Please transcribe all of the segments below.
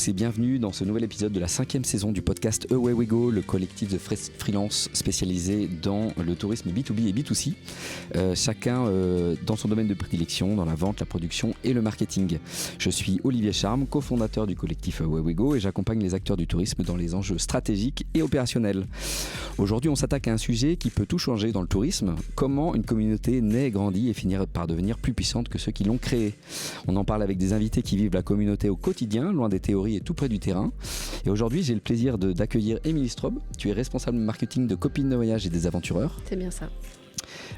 tous et bienvenue dans ce nouvel épisode de la 5e saison du podcast Away We Go, le collectif de freelance spécialisé dans le tourisme B2B et B2C, chacun dans son domaine de prédilection, dans la vente, la production et le marketing. Je suis Olivier Charme, cofondateur du collectif Away We Go et j'accompagne les acteurs du tourisme dans les enjeux stratégiques et opérationnels. Aujourd'hui, on s'attaque à un sujet qui peut tout changer dans le tourisme, comment une communauté naît, grandit et finit par devenir plus puissante que ceux qui l'ont créée. On en parle avec des invités qui vivent la communauté au quotidien, loin des théories et tout près du terrain. Et aujourd'hui, j'ai le plaisir d'accueillir Émilie Straub. Tu es responsable marketing de Copines de Voyage et des Aventureurs. C'est bien ça.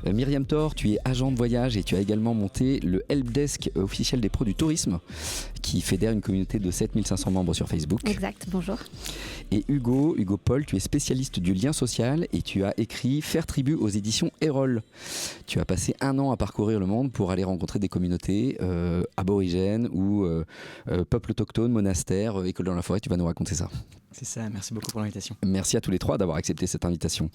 Myriam Thor, tu es agent de voyage et tu as également monté le helpdesk officiel des pros du tourisme qui fédère une communauté de 7500 membres sur Facebook. Exact, bonjour. Et Hugo Paul, tu es spécialiste du lien social et tu as écrit Faire tribu aux éditions Erol. Tu as passé 1 an à parcourir le monde pour aller rencontrer des communautés aborigènes ou peuples autochtones, monastères, écoles dans la forêt. Tu vas nous raconter ça. C'est ça, merci beaucoup pour l'invitation. Merci à tous les trois d'avoir accepté cette invitation.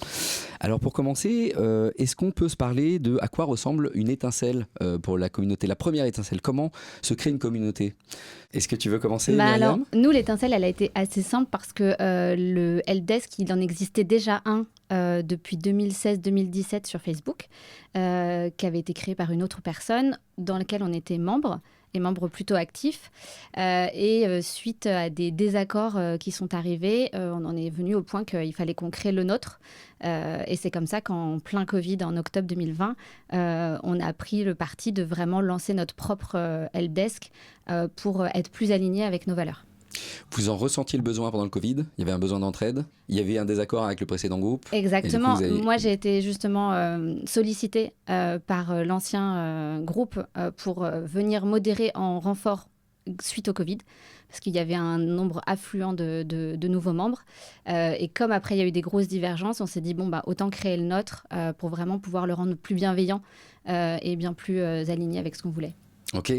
Alors pour commencer, est-ce qu'on peut se parler de à quoi ressemble une étincelle pour la communauté? La première étincelle, comment se crée une communauté? Est-ce que tu veux commencer, Myriam? Alors, nous, l'étincelle, elle a été assez simple parce que le helpdesk, il en existait déjà un depuis 2016-2017 sur Facebook, qui avait été créé par une autre personne, dans lequel on était membre plutôt actifs. Suite à des désaccords qui sont arrivés, on en est venu au point qu'il fallait qu'on crée le nôtre. Et c'est comme ça qu'en plein Covid, en octobre 2020, on a pris le parti de vraiment lancer notre propre helpdesk pour être plus alignés avec nos valeurs. Vous en ressentiez le besoin pendant le Covid? Il y avait un besoin d'entraide? Il y avait un désaccord avec le précédent groupe? Exactement. Coup, Moi, j'ai été justement sollicitée par l'ancien groupe pour venir modérer en renfort suite au Covid, parce qu'il y avait un nombre affluent de nouveaux membres. Et comme après, il y a eu des grosses divergences, on s'est dit, autant créer le nôtre pour vraiment pouvoir le rendre plus bienveillant et bien plus aligné avec ce qu'on voulait. Ok.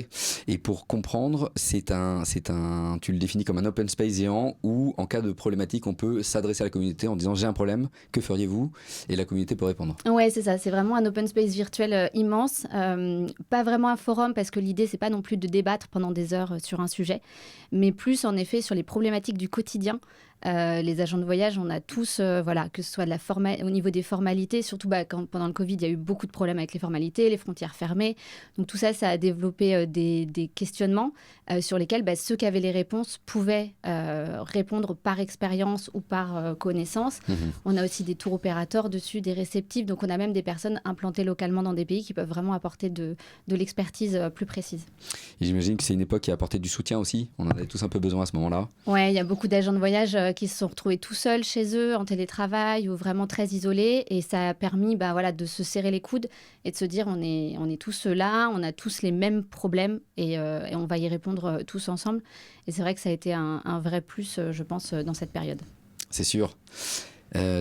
Et pour comprendre, tu le définis comme un open space géant où, en cas de problématique, on peut s'adresser à la communauté en disant j'ai un problème, que feriez-vous? Et la communauté peut répondre. Ouais, c'est ça. C'est vraiment un open space virtuel immense. Pas vraiment un forum parce que l'idée, c'est pas non plus de débattre pendant des heures sur un sujet, mais plus en effet sur les problématiques du quotidien. Les agents de voyage, on a tous, que ce soit au niveau des formalités, surtout pendant le Covid, il y a eu beaucoup de problèmes avec les formalités, les frontières fermées. Donc tout ça, ça a développé des questionnements sur lesquels ceux qui avaient les réponses pouvaient répondre par expérience ou par connaissance. On a aussi des tours opérateurs dessus, des réceptifs. Donc on a même des personnes implantées localement dans des pays qui peuvent vraiment apporter de l'expertise plus précise. Et j'imagine que c'est une époque qui a apporté du soutien aussi. On en avait tous un peu besoin à ce moment-là. Ouais, il y a beaucoup d'agents de voyage qui se sont retrouvés tout seuls chez eux, en télétravail ou vraiment très isolés. Et ça a permis de se serrer les coudes et de se dire on est tous là, on a tous les mêmes problèmes et on va y répondre tous ensemble. Et c'est vrai que ça a été un vrai plus, je pense, dans cette période. C'est sûr.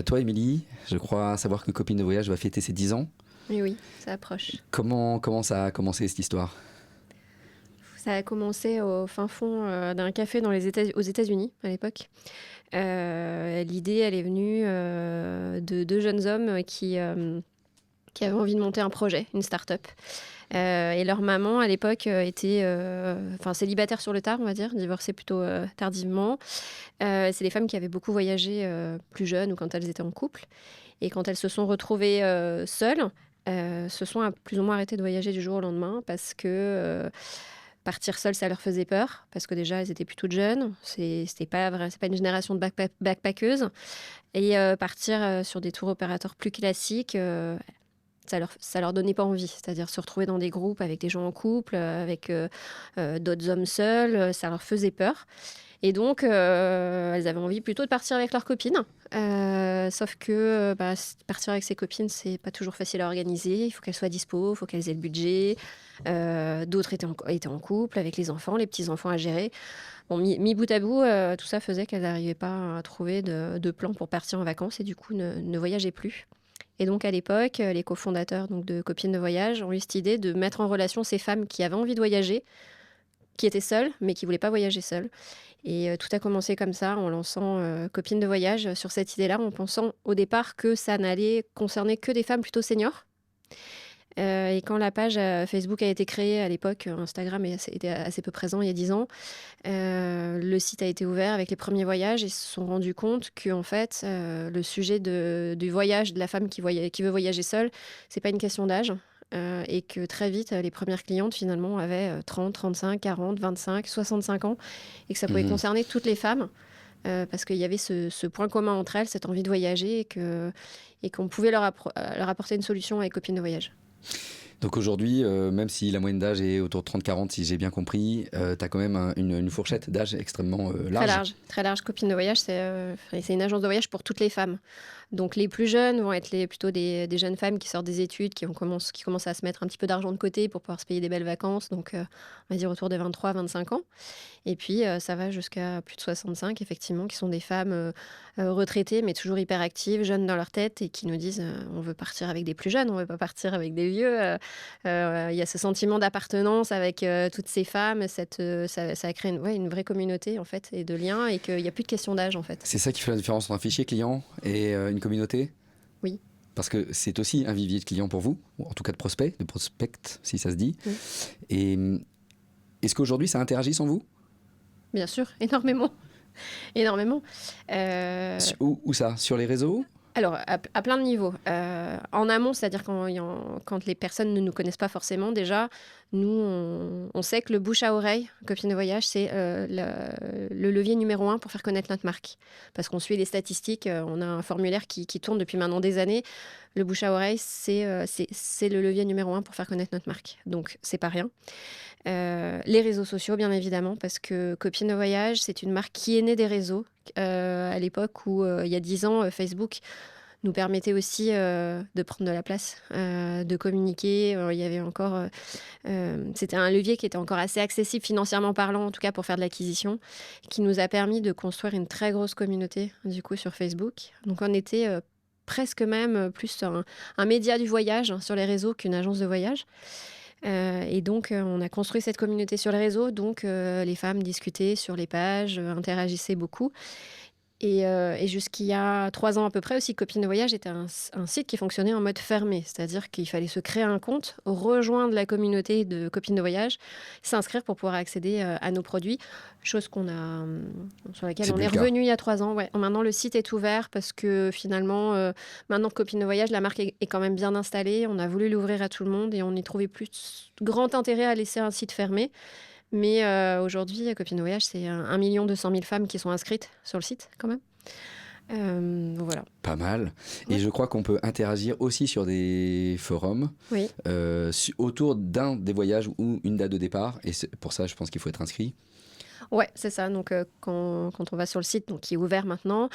Toi, Émilie, je crois savoir que Copines de Voyage va fêter ses 10 ans. Oui, ça approche. Comment ça a commencé cette histoire? Ça a commencé au fin fond d'un café aux États-Unis à l'époque. L'idée, elle est venue de 2 jeunes hommes qui avaient envie de monter un projet, une start-up. Et leur maman, à l'époque, était célibataire sur le tard, on va dire, divorcée plutôt tardivement. C'est des femmes qui avaient beaucoup voyagé plus jeunes ou quand elles étaient en couple. Et quand elles se sont retrouvées seules, se sont plus ou moins arrêtées de voyager du jour au lendemain parce que partir seule, ça leur faisait peur, parce que déjà, elles étaient plus toutes jeunes. C'est pas une génération de backpackeuses. Et partir sur des tours opérateurs plus classiques, ça leur donnait pas envie. C'est-à-dire se retrouver dans des groupes avec des gens en couple, avec d'autres hommes seuls, ça leur faisait peur. Et donc, elles avaient envie plutôt de partir avec leurs copines. Sauf que partir avec ses copines, c'est pas toujours facile à organiser. Il faut qu'elles soient dispo, il faut qu'elles aient le budget. D'autres étaient en couple avec les enfants, les petits-enfants à gérer. Bon, mis bout à bout, tout ça faisait qu'elles n'arrivaient pas à trouver de plan pour partir en vacances et du coup ne voyageaient plus. Et donc à l'époque, les cofondateurs de Copines de Voyage ont eu cette idée de mettre en relation ces femmes qui avaient envie de voyager, qui étaient seules, mais qui ne voulaient pas voyager seules. Et tout a commencé comme ça, en lançant Copines de Voyage sur cette idée-là, en pensant au départ que ça n'allait concerner que des femmes plutôt seniors. Et quand la page Facebook a été créée à l'époque, Instagram était assez peu présent il y a 10 ans, le site a été ouvert avec les premiers voyages et ils se sont rendus compte que en fait, le sujet du voyage, de la femme qui veut voyager seule, c'est pas une question d'âge. Et que très vite, les premières clientes finalement avaient 30, 35, 40, 25, 65 ans et que ça pouvait concerner toutes les femmes. Parce qu'il y avait ce point commun entre elles, cette envie de voyager et qu'on pouvait leur apporter une solution avec Copines de voyage. Donc aujourd'hui, même si la moyenne d'âge est autour de 30-40, si j'ai bien compris, tu as quand même une fourchette d'âge extrêmement large. Très large. Copines de voyage, c'est une agence de voyage pour toutes les femmes. Donc les plus jeunes vont être plutôt des jeunes femmes qui sortent des études, qui commencent à se mettre un petit peu d'argent de côté pour pouvoir se payer des belles vacances. Donc on va dire autour des 23-25 ans. Et puis ça va jusqu'à plus de 65, effectivement, qui sont des femmes retraitées, mais toujours hyper actives, jeunes dans leur tête et qui nous disent on veut partir avec des plus jeunes, on veut pas partir avec des vieux. Il y a ce sentiment d'appartenance avec toutes ces femmes. Ça a créé une vraie communauté en fait, et de liens, et qu'il n'y a plus de question d'âge en fait. C'est ça qui fait la différence entre un fichier client et une communauté ? Oui. Parce que c'est aussi un vivier de clients pour vous, ou en tout cas de prospects, si ça se dit. Oui. Et est-ce qu'aujourd'hui ça interagit sans vous ? Bien sûr, énormément. Énormément. Où ça ? Sur les réseaux ? Alors, à plein de niveaux. En amont, c'est-à-dire quand les personnes ne nous connaissent pas forcément, déjà, nous, on sait que le bouche à oreille, Copines de voyage, c'est le levier numéro 1 pour faire connaître notre marque. Parce qu'on suit les statistiques, on a un formulaire qui tourne depuis maintenant des années. Le bouche à oreille, c'est le levier numéro 1 pour faire connaître notre marque. Donc, c'est pas rien. Les réseaux sociaux, bien évidemment, parce que Copines de voyage, c'est une marque qui est née des réseaux. À l'époque où, il y a 10 ans, Facebook nous permettait aussi de prendre de la place, de communiquer. Il y avait encore, c'était un levier qui était encore assez accessible financièrement parlant, en tout cas pour faire de l'acquisition, qui nous a permis de construire une très grosse communauté du coup sur Facebook. Donc on était presque même plus un média du voyage sur les réseaux qu'une agence de voyage. Et donc, on a construit cette communauté sur les réseaux. Donc, les femmes discutaient sur les pages, interagissaient beaucoup. Et jusqu'il y a 3 ans à peu près aussi, Copines de voyage était un site qui fonctionnait en mode fermé. C'est-à-dire qu'il fallait se créer un compte, rejoindre la communauté de Copines de voyage, s'inscrire pour pouvoir accéder à nos produits. Chose sur laquelle on est revenu il y a 3 ans. Ouais. Maintenant, le site est ouvert parce que finalement, maintenant Copines de voyage, la marque est quand même bien installée. On a voulu l'ouvrir à tout le monde et on y trouvait plus grand intérêt à laisser un site fermé. Mais aujourd'hui, Copines de voyage, c'est 1 200 000 femmes qui sont inscrites sur le site quand même. Voilà. Pas mal. Ouais. Et je crois qu'on peut interagir aussi sur des forums oui. Autour d'un des voyages ou une date de départ. Et pour ça, je pense qu'il faut être inscrit. Ouais, c'est ça. Donc, quand on va sur le site, donc, qui est ouvert maintenant,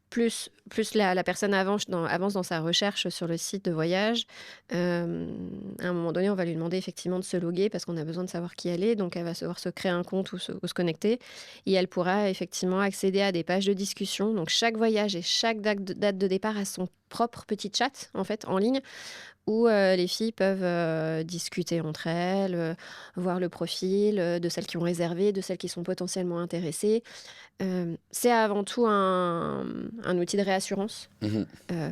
plus la personne avance dans sa recherche sur le site de voyage, à un moment donné, on va lui demander effectivement de se loguer parce qu'on a besoin de savoir qui elle est. Donc, elle va devoir se créer un compte ou se connecter. Et elle pourra effectivement accéder à des pages de discussion. Donc, chaque voyage et chaque date de départ a son propre petit chat, en fait, en ligne, où les filles peuvent discuter entre elles, voir le profil de celles qui ont réservé, de celles qui sont potentiellement intéressées. C'est avant tout un outil de réassurance,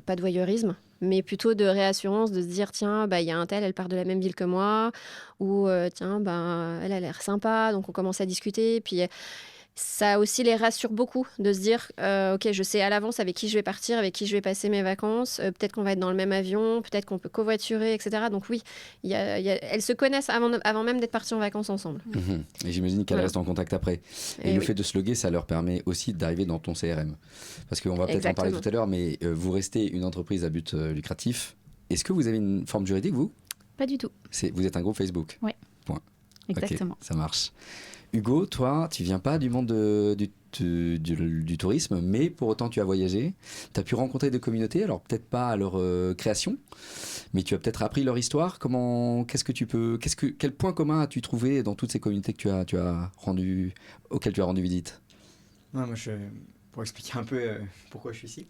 pas de voyeurisme, mais plutôt de réassurance, de se dire tiens, il y a un tel, elle part de la même ville que moi, ou tiens, elle a l'air sympa, donc on commence à discuter, puis ça aussi les rassure beaucoup de se dire ok, je sais à l'avance avec qui je vais partir, avec qui je vais passer mes vacances, peut-être qu'on va être dans le même avion, peut-être qu'on peut covoiturer, etc. Donc oui, elles se connaissent avant même d'être parties en vacances ensemble. Et j'imagine qu'elles restent en contact après. Et le fait de se loguer, ça leur permet aussi d'arriver dans ton CRM. Parce qu'on va peut-être en parler tout à l'heure, mais vous restez une entreprise à but lucratif. Est-ce que vous avez une forme juridique, vous ? Pas du tout. Vous êtes un groupe Facebook ? Oui. Point. Exactement. Okay, ça marche. Hugo, toi, tu viens pas du monde du tourisme, mais pour autant tu as voyagé. Tu as pu rencontrer des communautés, alors peut-être pas à leur création, mais tu as peut-être appris leur histoire. Quel point commun as-tu trouvé dans toutes ces communautés que auxquelles tu as rendu visite ? Ouais, moi, pour expliquer un peu pourquoi je suis ici,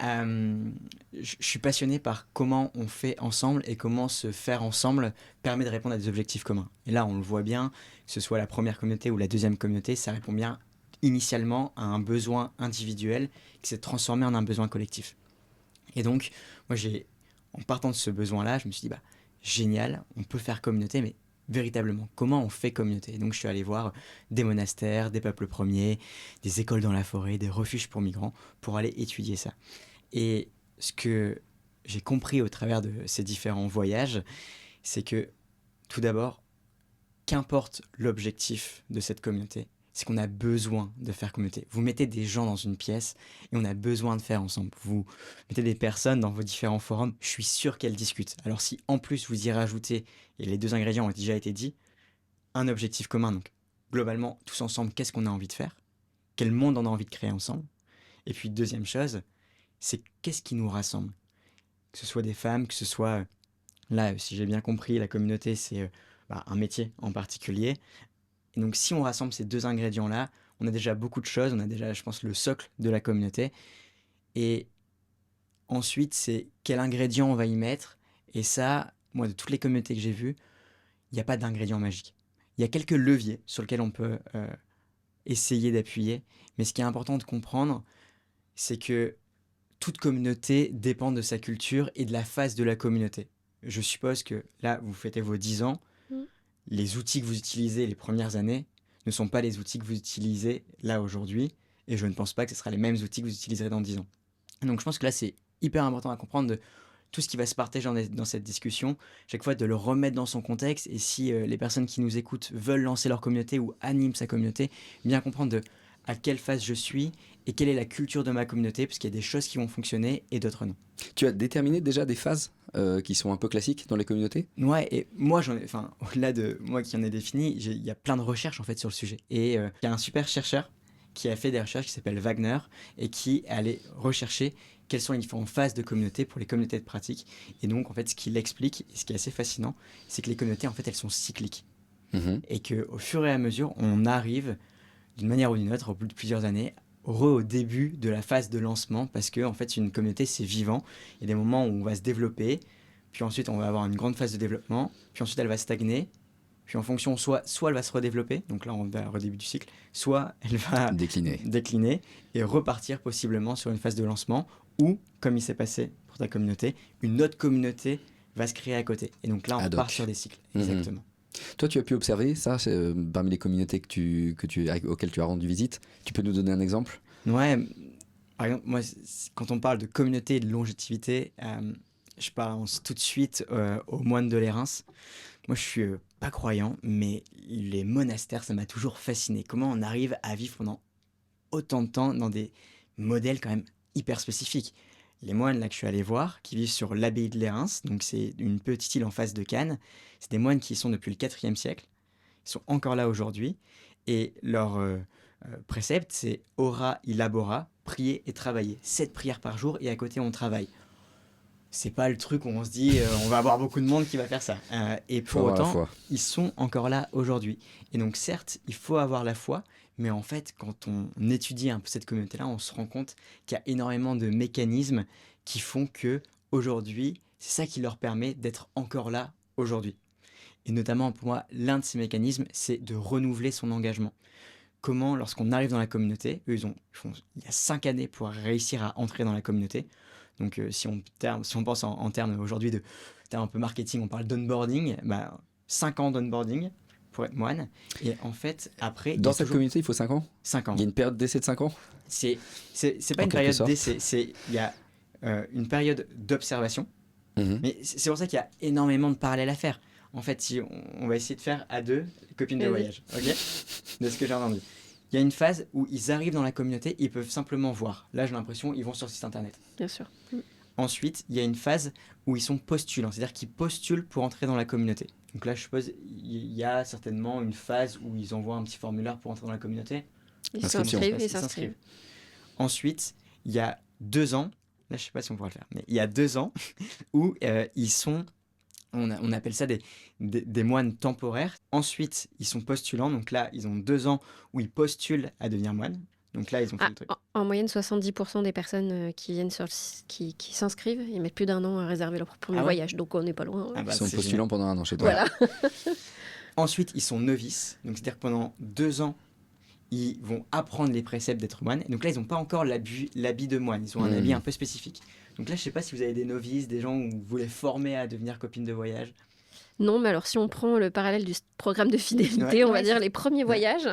je suis passionné par comment on fait ensemble et comment se faire ensemble permet de répondre à des objectifs communs. Et là, on le voit bien, que ce soit la première communauté ou la deuxième communauté, ça répond bien initialement à un besoin individuel qui s'est transformé en un besoin collectif. Et donc, moi, j'ai en partant de ce besoin-là, je me suis dit, génial, on peut faire communauté, mais véritablement, comment on fait communauté? Et donc je suis allé voir des monastères, des peuples premiers, des écoles dans la forêt, des refuges pour migrants, pour aller étudier ça. Et ce que j'ai compris au travers de ces différents voyages, c'est que tout d'abord, qu'importe l'objectif de cette communauté, c'est qu'on a besoin de faire communauté. Vous mettez des gens dans une pièce et on a besoin de faire ensemble. Vous mettez des personnes dans vos différents forums, je suis sûr qu'elles discutent. Alors si en plus vous y rajoutez, et les 2 ingrédients ont déjà été dit, un objectif commun, donc globalement, tous ensemble, qu'est-ce qu'on a envie de faire? Quel monde on a envie de créer ensemble? Et puis deuxième chose, c'est qu'est-ce qui nous rassemble? Que ce soit des femmes, que ce soit, là, si j'ai bien compris, la communauté, c'est un métier en particulier. Et donc, si on rassemble ces 2 ingrédients-là, on a déjà beaucoup de choses. On a déjà, je pense, le socle de la communauté. Et ensuite, c'est quel ingrédient on va y mettre. Et ça, moi, de toutes les communautés que j'ai vues, il n'y a pas d'ingrédient magique. Il y a quelques leviers sur lesquels on peut essayer d'appuyer. Mais ce qui est important de comprendre, c'est que toute communauté dépend de sa culture et de la phase de la communauté. Je suppose que là, vous fêtez vos 10 ans. Les outils que vous utilisez les premières années ne sont pas les outils que vous utilisez là aujourd'hui, et je ne pense pas que ce sera les mêmes outils que vous utiliserez dans 10 ans. Donc je pense que là c'est hyper important à comprendre de tout ce qui va se partager dans cette discussion, chaque fois de le remettre dans son contexte, et si les personnes qui nous écoutent veulent lancer leur communauté ou animent sa communauté, bien comprendre de à quelle phase je suis et quelle est la culture de ma communauté, parce qu'il y a des choses qui vont fonctionner et d'autres non. Tu as déterminé déjà des phases qui sont un peu classiques dans les communautés? Ouais, et moi, au-delà de moi qui en ai défini, il y a plein de recherches en fait sur le sujet. Et il y a un super chercheur qui a fait des recherches qui s'appelle Wagner et qui est allé rechercher quelles sont les différentes phases de communauté pour les communautés de pratique. Et donc, en fait, ce qu'il explique, et ce qui est assez fascinant, c'est que les communautés, en fait, elles sont cycliques. Et qu'au fur et à mesure, on arrive, d'une manière ou d'une autre, au bout de plusieurs années, au début de la phase de lancement, parce que en fait une communauté c'est vivant, il y a des moments où on va se développer, puis ensuite on va avoir une grande phase de développement, puis ensuite elle va stagner, puis en fonction soit elle va se redévelopper, donc là on va au début du cycle, soit elle va décliner et repartir possiblement sur une phase de lancement, ou comme il s'est passé pour ta communauté, une autre communauté va se créer à côté, et donc là on part sur des cycles. Exactement. Toi, tu as pu observer ça parmi les communautés auxquelles tu as rendu visite. Tu peux nous donner un exemple? Ouais, par exemple, moi, quand on parle de communauté et de longévité, je pense tout de suite aux moines de Lérins. Moi, je suis pas croyant, mais les monastères, ça m'a toujours fasciné. Comment on arrive à vivre pendant autant de temps dans des modèles quand même hyper spécifiques. Les moines là que je suis allé voir, qui vivent sur l'abbaye de Lérins, donc c'est une petite île en face de Cannes, c'est des moines qui y sont depuis le 4e siècle, ils sont encore là aujourd'hui, et leur précepte c'est ora illabora, prier et travailler, 7 prières par jour, et à côté on travaille. C'est pas le truc où on se dit on va avoir beaucoup de monde qui va faire ça, et pour autant ils sont encore là aujourd'hui. Et donc certes il faut avoir la foi, mais en fait, quand on étudie un peu cette communauté-là, on se rend compte qu'il y a énormément de mécanismes qui font que aujourd'hui, c'est ça qui leur permet d'être encore là aujourd'hui. Et notamment, pour moi, l'un de ces mécanismes, c'est de renouveler son engagement. Comment, lorsqu'on arrive dans la communauté, eux, il y a 5 années pour réussir à entrer dans la communauté. Donc, si on pense en termes aujourd'hui de un peu marketing, on parle d'onboarding, 5 ans d'onboarding pour être moine. Et en fait, après... Dans cette communauté, il faut 5 ans? 5 ans. Il y a une période d'essai de 5 ans? C'est pas une période d'essai, il y a une période d'observation. Mais c'est pour ça qu'il y a énormément de parallèles à faire. En fait, si on va essayer de faire à 2 copines de voyage, ok, de ce que j'ai entendu. Il y a une phase où ils arrivent dans la communauté, ils peuvent simplement voir. Là, j'ai l'impression, ils vont sur le site internet. Bien sûr. Ensuite, il y a une phase où ils sont postulants, c'est-à-dire qu'ils postulent pour entrer dans la communauté. Donc là, je suppose, il y a certainement une phase où ils envoient un petit formulaire pour entrer dans la communauté. Ils s'inscrivent. Ensuite, il y a 2 ans, là, je ne sais pas si on pourra le faire, mais il y a 2 ans où ils sont, on appelle ça des moines temporaires. Ensuite, ils sont postulants, donc là, ils ont 2 ans où ils postulent à devenir moines. Donc là, ils ont fait le truc. En moyenne, 70% des personnes qui viennent qui s'inscrivent, ils mettent plus d'1 an à réserver leur premier voyage. Donc on n'est pas loin. Ils sont postulants pendant 1 an chez toi. Voilà. Ensuite, ils sont novices. Donc c'est-à-dire que pendant 2 ans, ils vont apprendre les préceptes d'être moine. Et donc là, ils n'ont pas encore l'habit de moine. Ils ont un habit un peu spécifique. Donc là, je sais pas si vous avez des novices, des gens où vous voulez former à devenir copine de voyage. Non, mais alors si on prend le parallèle du programme de fidélité, Ouais. on va Ouais, dire c'est- les premiers voyages,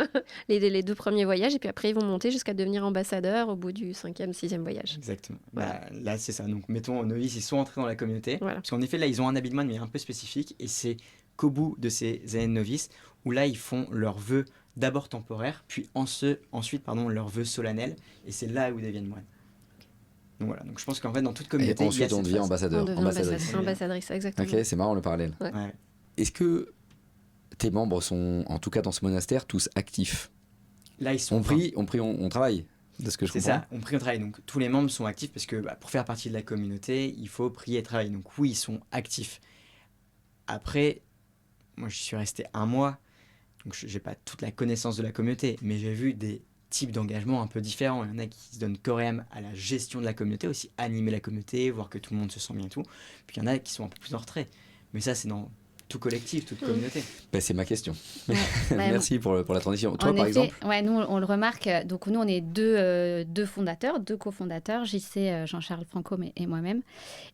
les 2 premiers voyages, et puis après ils vont monter jusqu'à devenir ambassadeurs au bout du 5e, 6e voyage. Exactement. Voilà. Bah, là, c'est ça. Donc, mettons, novices, ils sont entrés dans la communauté. Voilà. Parce qu'en effet, là, ils ont un habit de moine, mais un peu spécifique. Et c'est qu'au bout de ces années de novices, où là, ils font leurs vœux d'abord temporaires, puis ensuite, leurs vœux solennels. Et c'est là où ils deviennent moines. Donc voilà. Donc je pense qu'en fait, dans toute Et communauté, il y a ensuite, on cette devient phase. ambassadeur, On devient ambassadrice. ambassadrice, exactement. Ok, c'est marrant le parallèle. Ouais. Ouais. Est-ce que tes membres sont, en tout cas dans ce monastère, tous actifs? Là, ils sont. On travaille, de ce que je C'est comprends. ça, on prie, on travaille. Donc tous les membres sont actifs parce que pour faire partie de la communauté, il faut prier et travailler. Donc oui, ils sont actifs. Après, moi je suis resté 1 mois, donc j'ai pas toute la connaissance de la communauté, mais j'ai vu des types d'engagement un peu différents. Il y en a qui se donnent corps et âme à la gestion de la communauté, aussi animer la communauté, voir que tout le monde se sent bien et tout. Puis il y en a qui sont un peu plus en retrait. Mais ça, c'est dans tout collectif, toute communauté. Ben, c'est ma question. Ouais. Bah, Merci pour la transition. Toi, En par effet, exemple? ouais, nous on le remarque. Donc nous on est deux fondateurs, 2 cofondateurs, JC, Jean-Charles Franco et moi-même,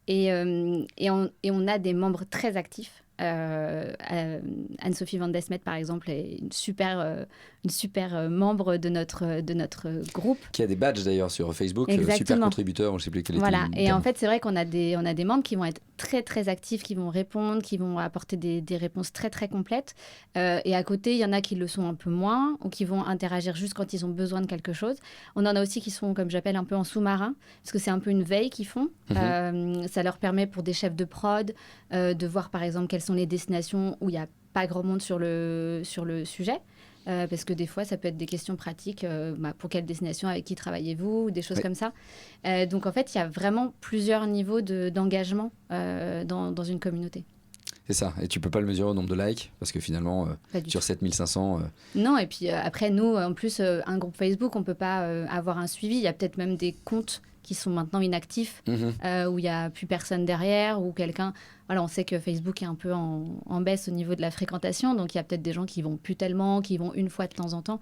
et on a des membres très actifs. Anne-Sophie Van Desmet par exemple est une super membre de notre groupe. Qui a des badges d'ailleurs sur Facebook, super Exactement. contributeur, je ne sais plus quel était Voilà, le et terme. en fait, c'est vrai qu'on a des membres qui vont être très, très actifs, qui vont répondre, qui vont apporter des réponses très, très complètes. Et à côté, il y en a qui le sont un peu moins, ou qui vont interagir juste quand ils ont besoin de quelque chose. On en a aussi qui sont, comme j'appelle, un peu en sous-marin, parce que c'est un peu une veille qu'ils font. Ça leur permet, pour des chefs de prod, de voir, par exemple, quelles sont les destinations où il n'y a pas grand monde sur le sujet. Parce que des fois, ça peut être des questions pratiques. Pour quelle destination, avec qui travaillez-vous, ou des choses Oui. comme ça. Donc, en fait, il y a vraiment plusieurs niveaux d'engagement dans une communauté. C'est ça, et tu peux pas le mesurer au nombre de likes, parce que finalement, Pas du sur 7500, Non, et puis après, nous, en plus, un groupe Facebook, on ne peut pas avoir un suivi. Il y a peut-être même des comptes qui sont maintenant inactifs, où il n'y a plus personne derrière, ou quelqu'un... Voilà, on sait que Facebook est un peu en baisse au niveau de la fréquentation, donc il y a peut-être des gens qui vont plus tellement, qui vont une fois de temps en temps.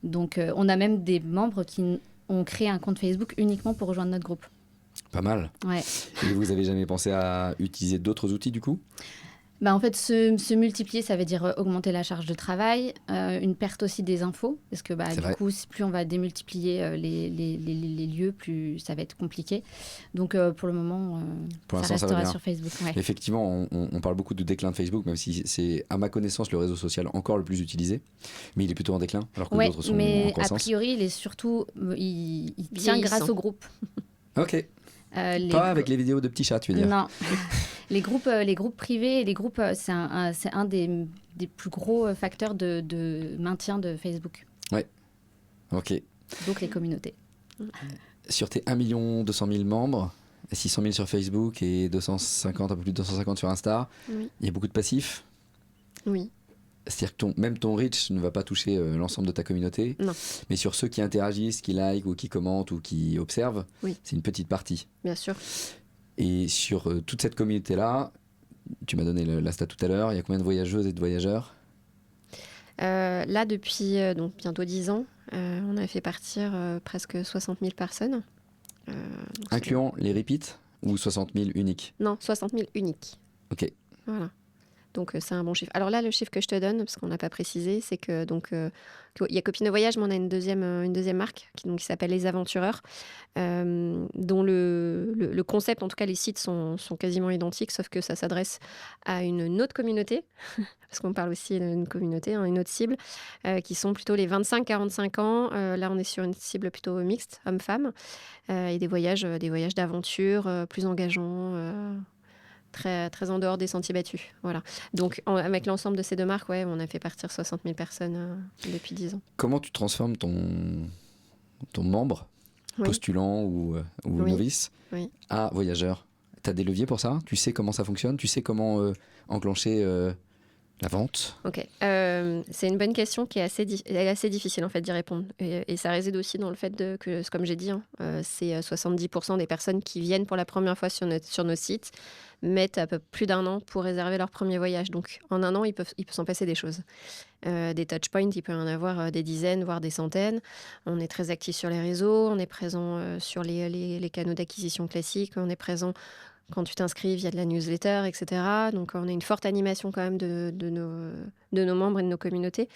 Donc on a même des membres qui ont créé un compte Facebook uniquement pour rejoindre notre groupe. pas mal. Ouais. Et vous avez jamais pensé à utiliser d'autres outils du coup? En fait, se multiplier, ça veut dire augmenter la charge de travail, une perte aussi des infos, parce que C'est du vrai. coup, plus on va démultiplier les lieux, plus ça va être compliqué. Donc pour le moment, Pour ça l'instant, ça va restera bien. sur Facebook. Ouais. Effectivement, on parle beaucoup de déclin de Facebook, même si c'est, à ma connaissance, le réseau social encore le plus utilisé. Mais il est plutôt en déclin, alors que Ouais, d'autres sont en mais a croissance. priori, il est surtout, il tient Vieillissant. grâce au groupe. Ok. Les Pas avec les vidéos de petits chats, tu veux dire? Non. Les groupes privés et les groupes, c'est un des plus gros facteurs de maintien de Facebook. Ok. Donc les communautés. Sur tes 1 200 000 membres, 600 000 sur Facebook et 250, un peu plus de 250 sur Insta, Oui. il y a beaucoup de passifs. Oui. C'est-à-dire que même ton reach ne va pas toucher l'ensemble de ta communauté. Non. Mais sur ceux qui interagissent, qui likent ou qui commentent ou qui observent, Oui. c'est une petite partie. Bien sûr. Et sur toute cette communauté-là, tu m'as donné la stat tout à l'heure, il y a combien de voyageuses et de voyageurs? Là, depuis donc bientôt 10 ans, on a fait partir presque 60 000 personnes. Donc c'est- Incluant les repeats ou 60 000 uniques? Non, 60 000 uniques. Ok. Voilà. Donc c'est un bon chiffre. Alors là, le chiffre que je te donne, parce qu'on n'a pas précisé, c'est que donc il y a Copine de Voyage, mais on a une deuxième marque qui s'appelle Les Aventureurs, dont le concept, en tout cas les sites sont quasiment identiques, sauf que ça s'adresse à une autre communauté, parce qu'on parle aussi d'une communauté, une autre cible, qui sont plutôt les 25-45 ans. Là, on est sur une cible plutôt mixte, hommes-femmes, et des voyages d'aventure plus engageants. Très, très en dehors des sentiers battus. Voilà. Donc, avec l'ensemble de ces 2 marques, on a fait partir 60 000 personnes depuis 10 ans. Comment tu transformes ton membre, Oui. postulant ou Oui. novice, Oui. à voyageur? Tu as des leviers pour ça? Tu sais comment ça fonctionne? Tu sais comment enclencher La vente. Ok. C'est une bonne question qui est assez difficile en fait d'y répondre. Et ça réside aussi dans le fait que, comme j'ai dit, c'est 70% des personnes qui viennent pour la première fois sur nos sites mettent à peu plus d'un an pour réserver leur premier voyage. Donc en un an, il peut s'en passer des choses. Des touchpoints, il peut y en avoir des dizaines, voire des centaines. On est très actif sur les réseaux, on est présent sur les canaux d'acquisition classiques, on est présent quand tu t'inscris via de la newsletter, etc. Donc, on a une forte animation quand même de nos membres et de nos communautés.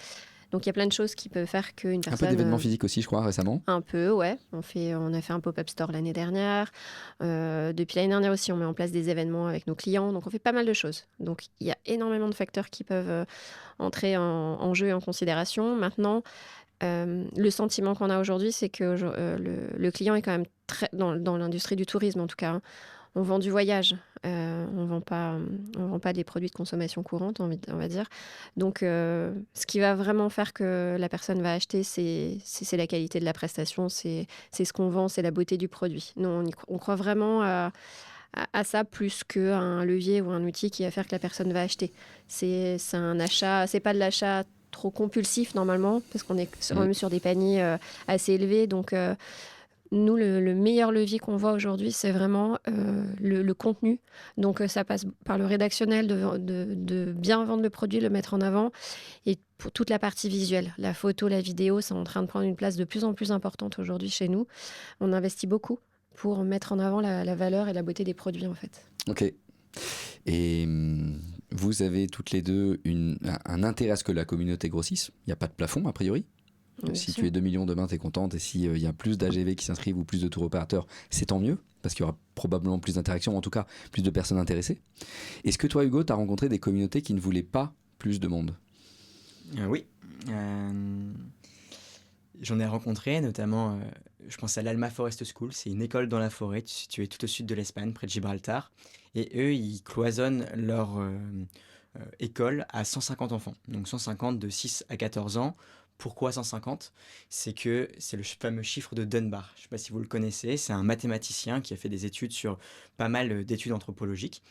Donc, il y a plein de choses qui peuvent faire qu'une personne... Un peu d'événements physiques aussi, je crois, récemment. Un peu, ouais. On a fait un pop-up store l'année dernière. Depuis l'année dernière aussi, on met en place des événements avec nos clients. Donc, on fait pas mal de choses. Donc, il y a énormément de facteurs qui peuvent entrer en jeu et en considération. Maintenant, le sentiment qu'on a aujourd'hui, c'est que le client est quand même très... Dans l'industrie du tourisme, en tout cas, hein, on vend du voyage, on vend pas des produits de consommation courante, on va dire. Donc, ce qui va vraiment faire que la personne va acheter, c'est la qualité de la prestation, c'est ce qu'on vend, c'est la beauté du produit. Nous, on croit vraiment à ça plus qu'un levier ou un outil qui va faire que la personne va acheter. C'est un achat, c'est pas de l'achat trop compulsif normalement, parce qu'on est même sur des paniers assez élevés, donc... Nous, le meilleur levier qu'on voit aujourd'hui, c'est vraiment le contenu. Donc, ça passe par le rédactionnel, de bien vendre le produit, le mettre en avant. Et pour toute la partie visuelle, la photo, la vidéo, c'est en train de prendre une place de plus en plus importante aujourd'hui chez nous. On investit beaucoup pour mettre en avant la valeur et la beauté des produits, en fait. Ok. Et vous avez toutes les deux un intérêt à ce que la communauté grossisse. Il n'y a pas de plafond, a priori. Si tu es 2 millions demain, tu es contente. Et s'il y a plus d'AGV qui s'inscrivent ou plus de tour opérateurs, c'est tant mieux, parce qu'il y aura probablement plus d'interactions, en tout cas plus de personnes intéressées. Est-ce que toi, Hugo, tu as rencontré des communautés qui ne voulaient pas plus de monde ? Oui. J'en ai rencontré, notamment, je pense à l'Alma Forest School. C'est une école dans la forêt située tout au sud de l'Espagne, près de Gibraltar. Et eux, ils cloisonnent leur école à 150 enfants. Donc 150 de 6 à 14 ans. Pourquoi 150 ? C'est que c'est le fameux chiffre de Dunbar. Je ne sais pas si vous le connaissez. C'est un mathématicien qui a fait des études sur pas mal d'études anthropologiques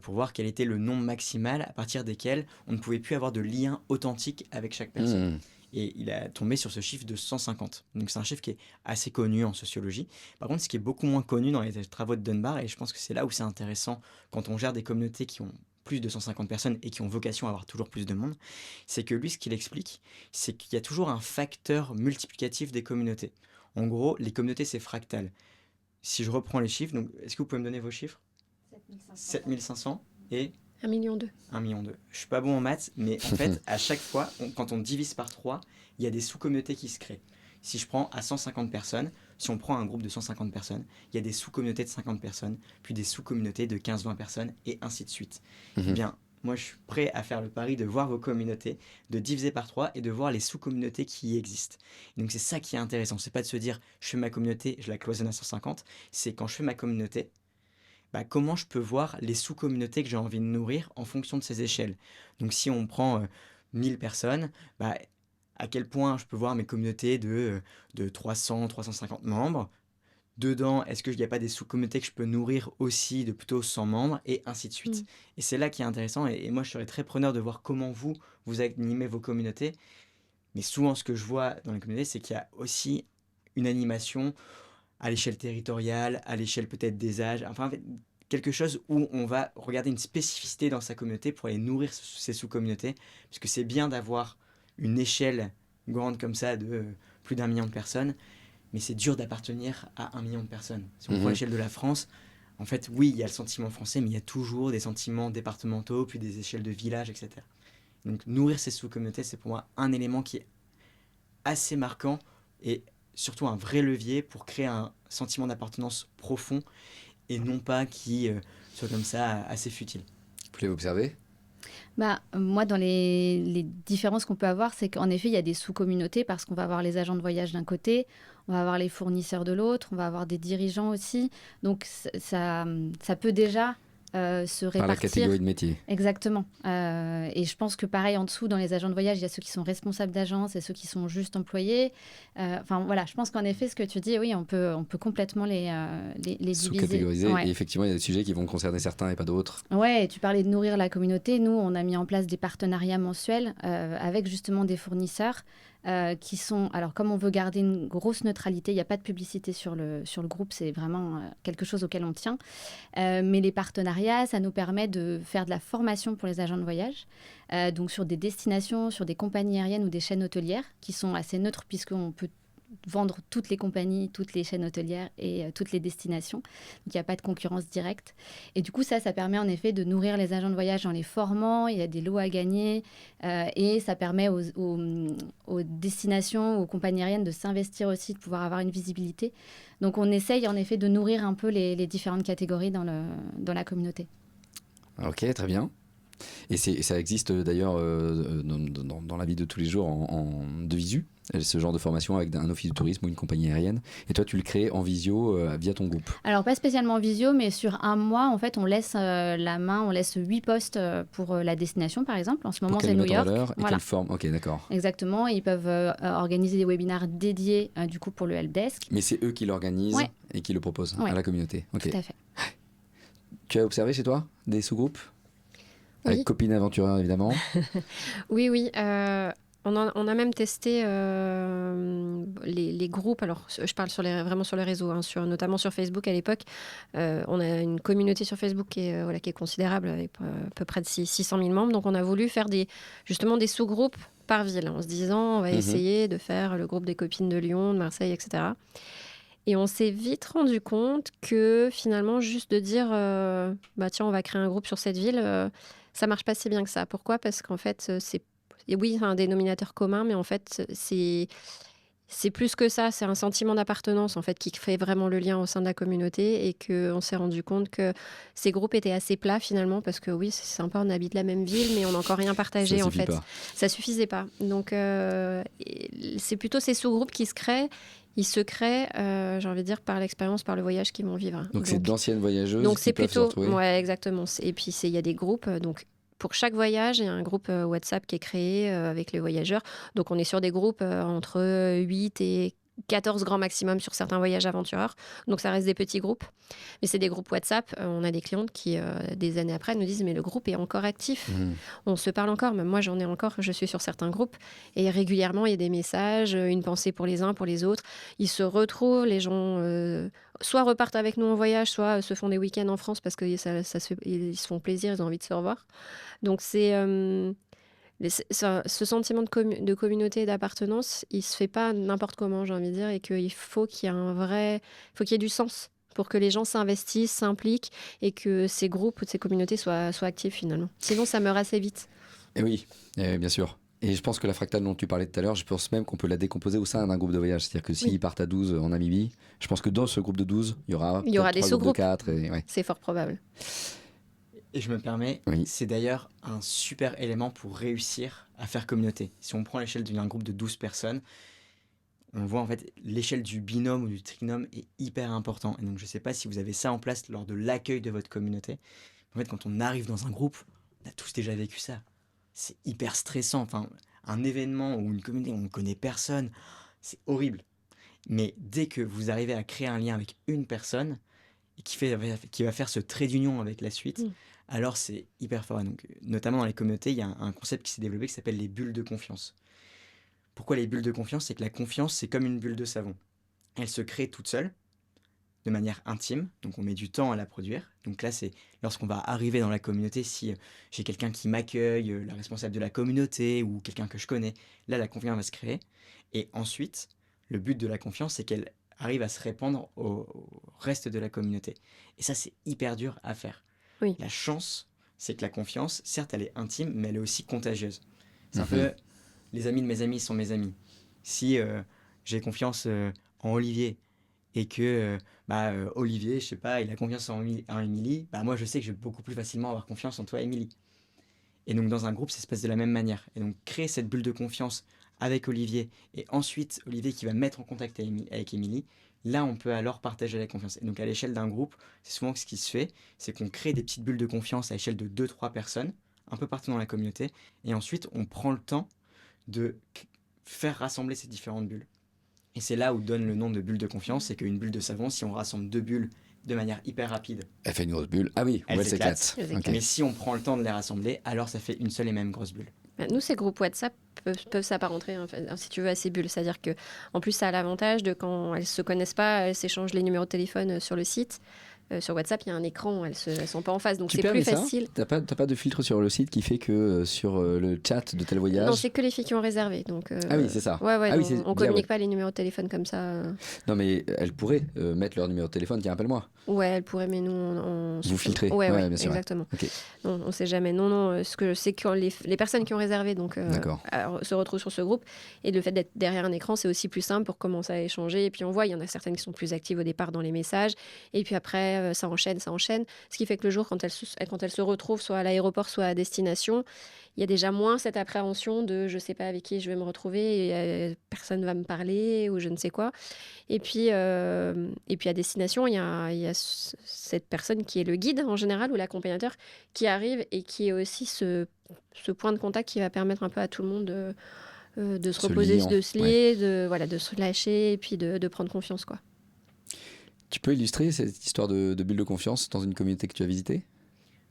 pour voir quel était le nombre maximal à partir desquels on ne pouvait plus avoir de lien authentique avec chaque personne. Et il a tombé sur ce chiffre de 150. Donc c'est un chiffre qui est assez connu en sociologie. Par contre, ce qui est beaucoup moins connu dans les travaux de Dunbar, et je pense que c'est là où c'est intéressant quand on gère des communautés qui ont plus de 150 personnes et qui ont vocation à avoir toujours plus de monde, c'est que lui, ce qu'il explique, c'est qu'il y a toujours un facteur multiplicatif des communautés. En gros, les communautés, c'est fractal. Si je reprends les chiffres, donc, est-ce que vous pouvez me donner vos chiffres ? 7500 et 1,2 million. 1,2 million. Je ne suis pas bon en maths, mais en fait, à chaque fois, quand on divise par 3, il y a des sous-communautés qui se créent. Si je prends à 150 personnes, si on prend un groupe de 150 personnes, il y a des sous-communautés de 50 personnes, puis des sous-communautés de 15-20 personnes, et ainsi de suite. Eh bien, moi, je suis prêt à faire le pari de voir vos communautés, de diviser par 3 et de voir les sous-communautés qui existent. Et donc, c'est ça qui est intéressant. C'est pas de se dire, je fais ma communauté, je la cloisonne à 150. C'est quand je fais ma communauté, comment je peux voir les sous-communautés que j'ai envie de nourrir en fonction de ces échelles. Donc, si on prend 1000 personnes, à quel point je peux voir mes communautés de 300, 350 membres. Dedans, est-ce qu'il n'y a pas des sous-communautés que je peux nourrir aussi de plutôt 100 membres, et ainsi de suite. Et c'est là qui est intéressant, et moi je serais très preneur de voir comment vous animez vos communautés. Mais souvent, ce que je vois dans les communautés, c'est qu'il y a aussi une animation à l'échelle territoriale, à l'échelle peut-être des âges, enfin quelque chose où on va regarder une spécificité dans sa communauté pour aller nourrir ces sous-communautés, parce que c'est bien d'avoir une échelle grande comme ça de plus d'1 million de personnes, mais c'est dur d'appartenir à 1 million de personnes. Si on prend l'échelle de la France, en fait, oui, il y a le sentiment français, mais il y a toujours des sentiments départementaux, puis des échelles de villages, etc. Donc nourrir ces sous-communautés, c'est pour moi un élément qui est assez marquant et surtout un vrai levier pour créer un sentiment d'appartenance profond et non pas qui soit comme ça assez futile. Vous pouvez observer ? Moi, dans les différences qu'on peut avoir, c'est qu'en effet, il y a des sous-communautés parce qu'on va avoir les agents de voyage d'un côté, on va avoir les fournisseurs de l'autre, on va avoir des dirigeants aussi. Donc, ça peut déjà se Par la répartir. catégorie de métier. Exactement. Et je pense que pareil, en dessous, dans les agents de voyage, il y a ceux qui sont responsables d'agence et ceux qui sont juste employés. Enfin, voilà, je pense qu'en effet, ce que tu dis, oui, on peut complètement les diviser. Sous-catégoriser. Ouais. Et effectivement, il y a des sujets qui vont concerner certains et pas d'autres. Ouais, et tu parlais de nourrir la communauté. Nous, on a mis en place des partenariats mensuels avec justement des fournisseurs qui sont... Alors, comme on veut garder une grosse neutralité, il n'y a pas de publicité sur le groupe, c'est vraiment quelque chose auquel on tient. Mais les partenariats, ça nous permet de faire de la formation pour les agents de voyage, donc sur des destinations, sur des compagnies aériennes ou des chaînes hôtelières qui sont assez neutres puisqu'on peut vendre toutes les compagnies, toutes les chaînes hôtelières et toutes les destinations. Donc, il n'y a pas de concurrence directe. Et du coup, ça permet en effet de nourrir les agents de voyage en les formant. Il y a des lots à gagner et ça permet aux destinations, aux compagnies aériennes de s'investir aussi, de pouvoir avoir une visibilité. Donc, on essaye en effet de nourrir un peu les différentes catégories dans la communauté. Ok, très bien. Et ça existe d'ailleurs dans la vie de tous les jours de visu, ce genre de formation avec un office de tourisme ou une compagnie aérienne. Et toi, tu le crées en visio via ton groupe. Alors, pas spécialement en visio, mais sur un mois, en fait, on laisse on laisse 8 postes pour la destination, par exemple. En ce moment, c'est New York. Et voilà. quelle forme? Ok, d'accord. Exactement. Ils peuvent organiser des webinaires dédiés, du coup, pour le helpdesk. Mais c'est eux qui l'organisent Ouais. et qui le proposent Ouais. à la communauté. Ok. Tout à fait. Tu as observé chez toi des sous-groupes? Oui. Avec copines aventureurs, évidemment. Oui. On a même testé les groupes. Alors, je parle vraiment sur les réseaux, hein, notamment sur Facebook à l'époque. On a une communauté sur Facebook qui est considérable, avec à peu près de 600 000 membres. Donc, on a voulu faire justement des sous-groupes par ville, en se disant, on va essayer de faire le groupe des copines de Lyon, de Marseille, etc. Et on s'est vite rendu compte que finalement, juste de dire, tiens, on va créer un groupe sur cette ville, ça marche pas si bien que ça. Pourquoi ? Parce qu'en fait, c'est un dénominateur commun, mais en fait, c'est plus que ça. C'est un sentiment d'appartenance en fait qui fait vraiment le lien au sein de la communauté, et qu'on s'est rendu compte que ces groupes étaient assez plats finalement, parce que oui, c'est sympa, on habite la même ville, mais on n'a encore rien partagé Ça en suffit fait. pas. Ça suffisait pas. Donc c'est plutôt ces sous-groupes qui se créent. Ils se créent, j'ai envie de dire, par l'expérience, par le voyage qu'ils vont vivre. Donc c'est d'anciennes voyageuses donc qui c'est peuvent se plutôt, retrouver. ouais, exactement. Et puis il y a des groupes, donc pour chaque voyage, il y a un groupe WhatsApp qui est créé avec les voyageurs. Donc on est sur des groupes entre 8 et 14 grands maximum sur certains voyages aventureurs. Donc ça reste des petits groupes. Mais c'est des groupes WhatsApp. On a des clientes qui, des années après, nous disent « mais le groupe est encore actif. On se parle encore. Même moi, j'en ai encore. Je suis sur certains groupes. Et régulièrement, il y a des messages, une pensée pour les uns, pour les autres. Ils se retrouvent. Les gens soit repartent avec nous en voyage, soit se font des week-ends en France parce qu'ils se font plaisir, ils ont envie de se revoir. Donc c'est... ce sentiment de communauté et d'appartenance, il se fait pas n'importe comment, j'ai envie de dire, et qu'il faut qu'il y ait faut qu'il y ait du sens pour que les gens s'investissent, s'impliquent, et que ces groupes ou ces communautés soient actifs finalement. Sinon, ça meurt assez vite. Et oui, bien sûr. Et je pense que la fractale dont tu parlais tout à l'heure, je pense même qu'on peut la décomposer au sein d'un groupe de voyage. C'est-à-dire que s'ils partent à 12 en Namibie, je pense que dans ce groupe de 12, il y aura des sous-groupes. De 4 et, ouais. C'est fort probable. Et je me permets, c'est d'ailleurs un super élément pour réussir à faire communauté. Si on prend l'échelle d'un groupe de 12 personnes, on voit en fait l'échelle du binôme ou du trinôme est hyper important. Et donc je ne sais pas si vous avez ça en place lors de l'accueil de votre communauté. En fait, quand on arrive dans un groupe, on a tous déjà vécu ça. C'est hyper stressant. Enfin, un événement ou une communauté où on ne connaît personne, c'est horrible. Mais dès que vous arrivez à créer un lien avec une personne et qui va faire ce trait d'union avec la suite, alors c'est hyper fort. Donc, notamment dans les communautés, il y a un concept qui s'est développé qui s'appelle les bulles de confiance. Pourquoi les bulles de confiance ? C'est que la confiance, c'est comme une bulle de savon. Elle se crée toute seule, de manière intime, donc on met du temps à la produire. Donc là, c'est lorsqu'on va arriver dans la communauté, si j'ai quelqu'un qui m'accueille, la responsable de la communauté ou quelqu'un que je connais, là, la confiance va se créer. Et ensuite, le but de la confiance, c'est qu'elle arrive à se répandre au reste de la communauté. Et ça, c'est hyper dur à faire. Oui. La chance, c'est que la confiance, certes, elle est intime, mais elle est aussi contagieuse. C'est un peu, les amis de mes amis sont mes amis. Si j'ai confiance en Olivier et que Olivier, je sais pas, il a confiance en Émilie, moi je sais que je vais beaucoup plus facilement avoir confiance en toi, Émilie. Et donc dans un groupe, ça se passe de la même manière. Et donc créer cette bulle de confiance avec Olivier, et ensuite Olivier qui va mettre en contact avec Émilie, Là, on peut alors partager la confiance. Et donc, à l'échelle d'un groupe, c'est souvent ce qui se fait, c'est qu'on crée des petites bulles de confiance à l'échelle de 2-3 personnes, un peu partout dans la communauté, et ensuite, on prend le temps de faire rassembler ces différentes bulles. Et c'est là où donne le nom de bulle de confiance, c'est qu'une bulle de savon, si on rassemble 2 bulles de manière hyper rapide, Elle fait une grosse bulle. Ah oui, Elle elle s'éclate. s'éclate. Elle s'éclate. Ok. mais si on prend le temps de les rassembler, alors ça fait une seule et même grosse bulle. Nous, ces groupes WhatsApp peuvent s'apparenter, en fait, si tu veux, à ces bulles. C'est-à-dire que, en plus, ça a l'avantage de quand elles se connaissent pas, elles s'échangent les numéros de téléphone sur le site. Sur WhatsApp, il y a un écran, elles sont pas en face, donc Tu c'est permets plus ça facile. T'as pas de filtre sur le site qui fait que sur le chat de tel voyage. Non, c'est que les filles qui ont réservé. Donc, Ah oui, c'est ça. Ouais, Ah oui, non, c'est on bien, communique ouais. pas les numéros de téléphone comme ça. Non, mais elles pourraient mettre leur numéro de téléphone. Tiens, appelle-moi. Ouais, elles pourraient, mais nous, Vous filtrez. Ouais, Ouais, bien sûr, ouais. exactement. Ok. Non, on sait jamais. Non, ce que je sais que les personnes qui ont réservé donc, D'accord. se retrouvent sur ce groupe. Et le fait d'être derrière un écran, c'est aussi plus simple pour commencer à échanger. Et puis on voit, il y en a certaines qui sont plus actives au départ dans les messages. Et puis après, ça enchaîne. Ce qui fait que le jour, quand elles se retrouvent soit à l'aéroport, soit à destination, il y a déjà moins cette appréhension de je sais pas avec qui je vais me retrouver et personne va me parler ou je ne sais quoi. Et puis à destination, il y a cette personne qui est le guide en général ou l'accompagnateur qui arrive et qui est aussi ce point de contact qui va permettre un peu à tout le monde de se Se reposer, lier, de se lier, de se lâcher et puis de prendre confiance, quoi. Tu peux illustrer cette histoire de bulle de confiance dans une communauté que tu as visitée?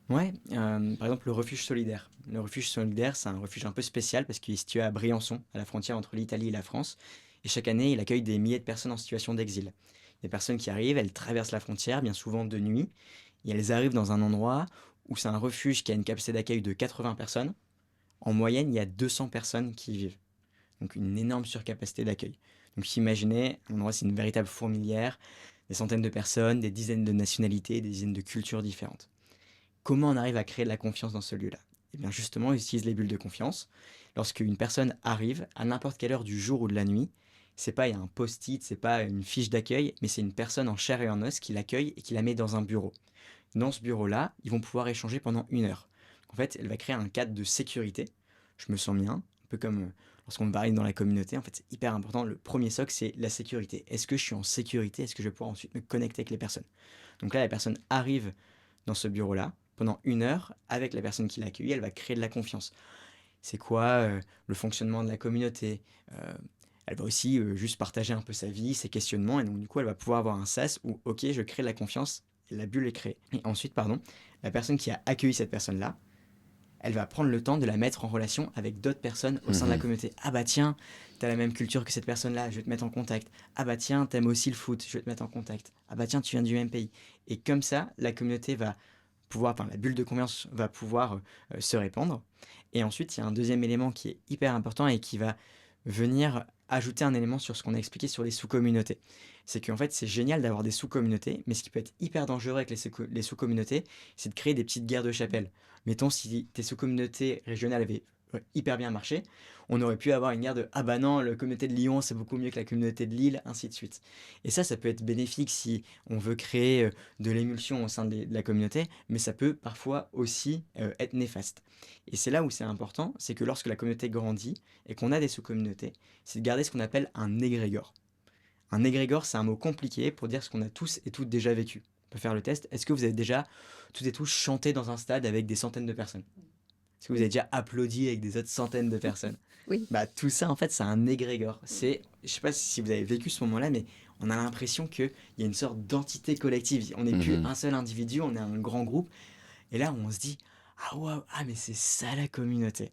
Ouais, par exemple le refuge solidaire. Le refuge solidaire, c'est un refuge un peu spécial parce qu'il est situé à Briançon, à la frontière entre l'Italie et la France. Et chaque année, il accueille des milliers de personnes en situation d'exil. Des personnes qui arrivent, elles traversent la frontière, bien souvent de nuit, et elles arrivent dans un endroit où c'est un refuge qui a une capacité d'accueil de 80 personnes. En moyenne, il y a 200 personnes qui y vivent. Donc une énorme surcapacité d'accueil. Donc imaginez, un endroit, c'est une véritable fourmilière, des centaines de personnes, des dizaines de nationalités, des dizaines de cultures différentes. Comment on arrive à créer de la confiance dans ce lieu-là? Eh bien justement, on utilise les bulles de confiance. Lorsqu'une personne arrive, à n'importe quelle heure du jour ou de la nuit, c'est pas il y a un post-it, c'est pas une fiche d'accueil, mais c'est une personne en chair et en os qui l'accueille et qui la met dans un bureau. Dans ce bureau-là, ils vont pouvoir échanger pendant 1 heure. En fait, elle va créer un cadre de sécurité. Je me sens bien, un peu comme lorsqu'on arrive dans la communauté. En fait, c'est hyper important. Le premier socle, c'est la sécurité. Est-ce que je suis en sécurité? Est-ce que je vais pouvoir ensuite me connecter avec les personnes? Donc là, la personne arrive dans ce bureau-là pendant 1 heure avec la personne qui l'a accueillie. Elle va créer de la confiance. C'est quoi le fonctionnement de la communauté? Elle va aussi juste partager un peu sa vie, ses questionnements. Et donc, du coup, elle va pouvoir avoir un sas où, ok, je crée de la confiance. Et la bulle est créée. Et ensuite, la personne qui a accueilli cette personne-là, elle va prendre le temps de la mettre en relation avec d'autres personnes au sein de la communauté. Ah bah tiens, t'as la même culture que cette personne-là, je vais te mettre en contact. Ah bah tiens, t'aimes aussi le foot, je vais te mettre en contact. Ah bah tiens, tu viens du même pays. Et comme ça, la communauté va pouvoir, la bulle de confiance va pouvoir se répandre. Et ensuite, il y a un deuxième élément qui est hyper important et qui va venir ajouter un élément sur ce qu'on a expliqué sur les sous-communautés. C'est qu'en fait, c'est génial d'avoir des sous-communautés, mais ce qui peut être hyper dangereux avec les sous-communautés, c'est de créer des petites guerres de chapelle. Mettons, si tes sous-communautés régionales avaient hyper bien marché, on aurait pu avoir une guerre de « Ah bah non, la communauté de Lyon, c'est beaucoup mieux que la communauté de Lille », ainsi de suite. Et ça peut être bénéfique si on veut créer de l'émulsion au sein de la communauté, mais ça peut parfois aussi être néfaste. Et c'est là où c'est important, c'est que lorsque la communauté grandit et qu'on a des sous-communautés, c'est de garder ce qu'on appelle un égrégore. Un égrégore, c'est un mot compliqué pour dire ce qu'on a tous et toutes déjà vécu. On peut faire le test. Est-ce que vous avez déjà, toutes et tous, chanté dans un stade avec des centaines de personnes? Est-ce que vous avez déjà applaudi avec des autres centaines de personnes? Oui. Bah, tout ça, en fait, c'est un égrégore. C'est, je sais pas si vous avez vécu ce moment-là, mais on a l'impression qu'il y a une sorte d'entité collective. On n'est plus un seul individu, on est un grand groupe. Et là, on se dit, ah waouh, ah mais c'est ça la communauté.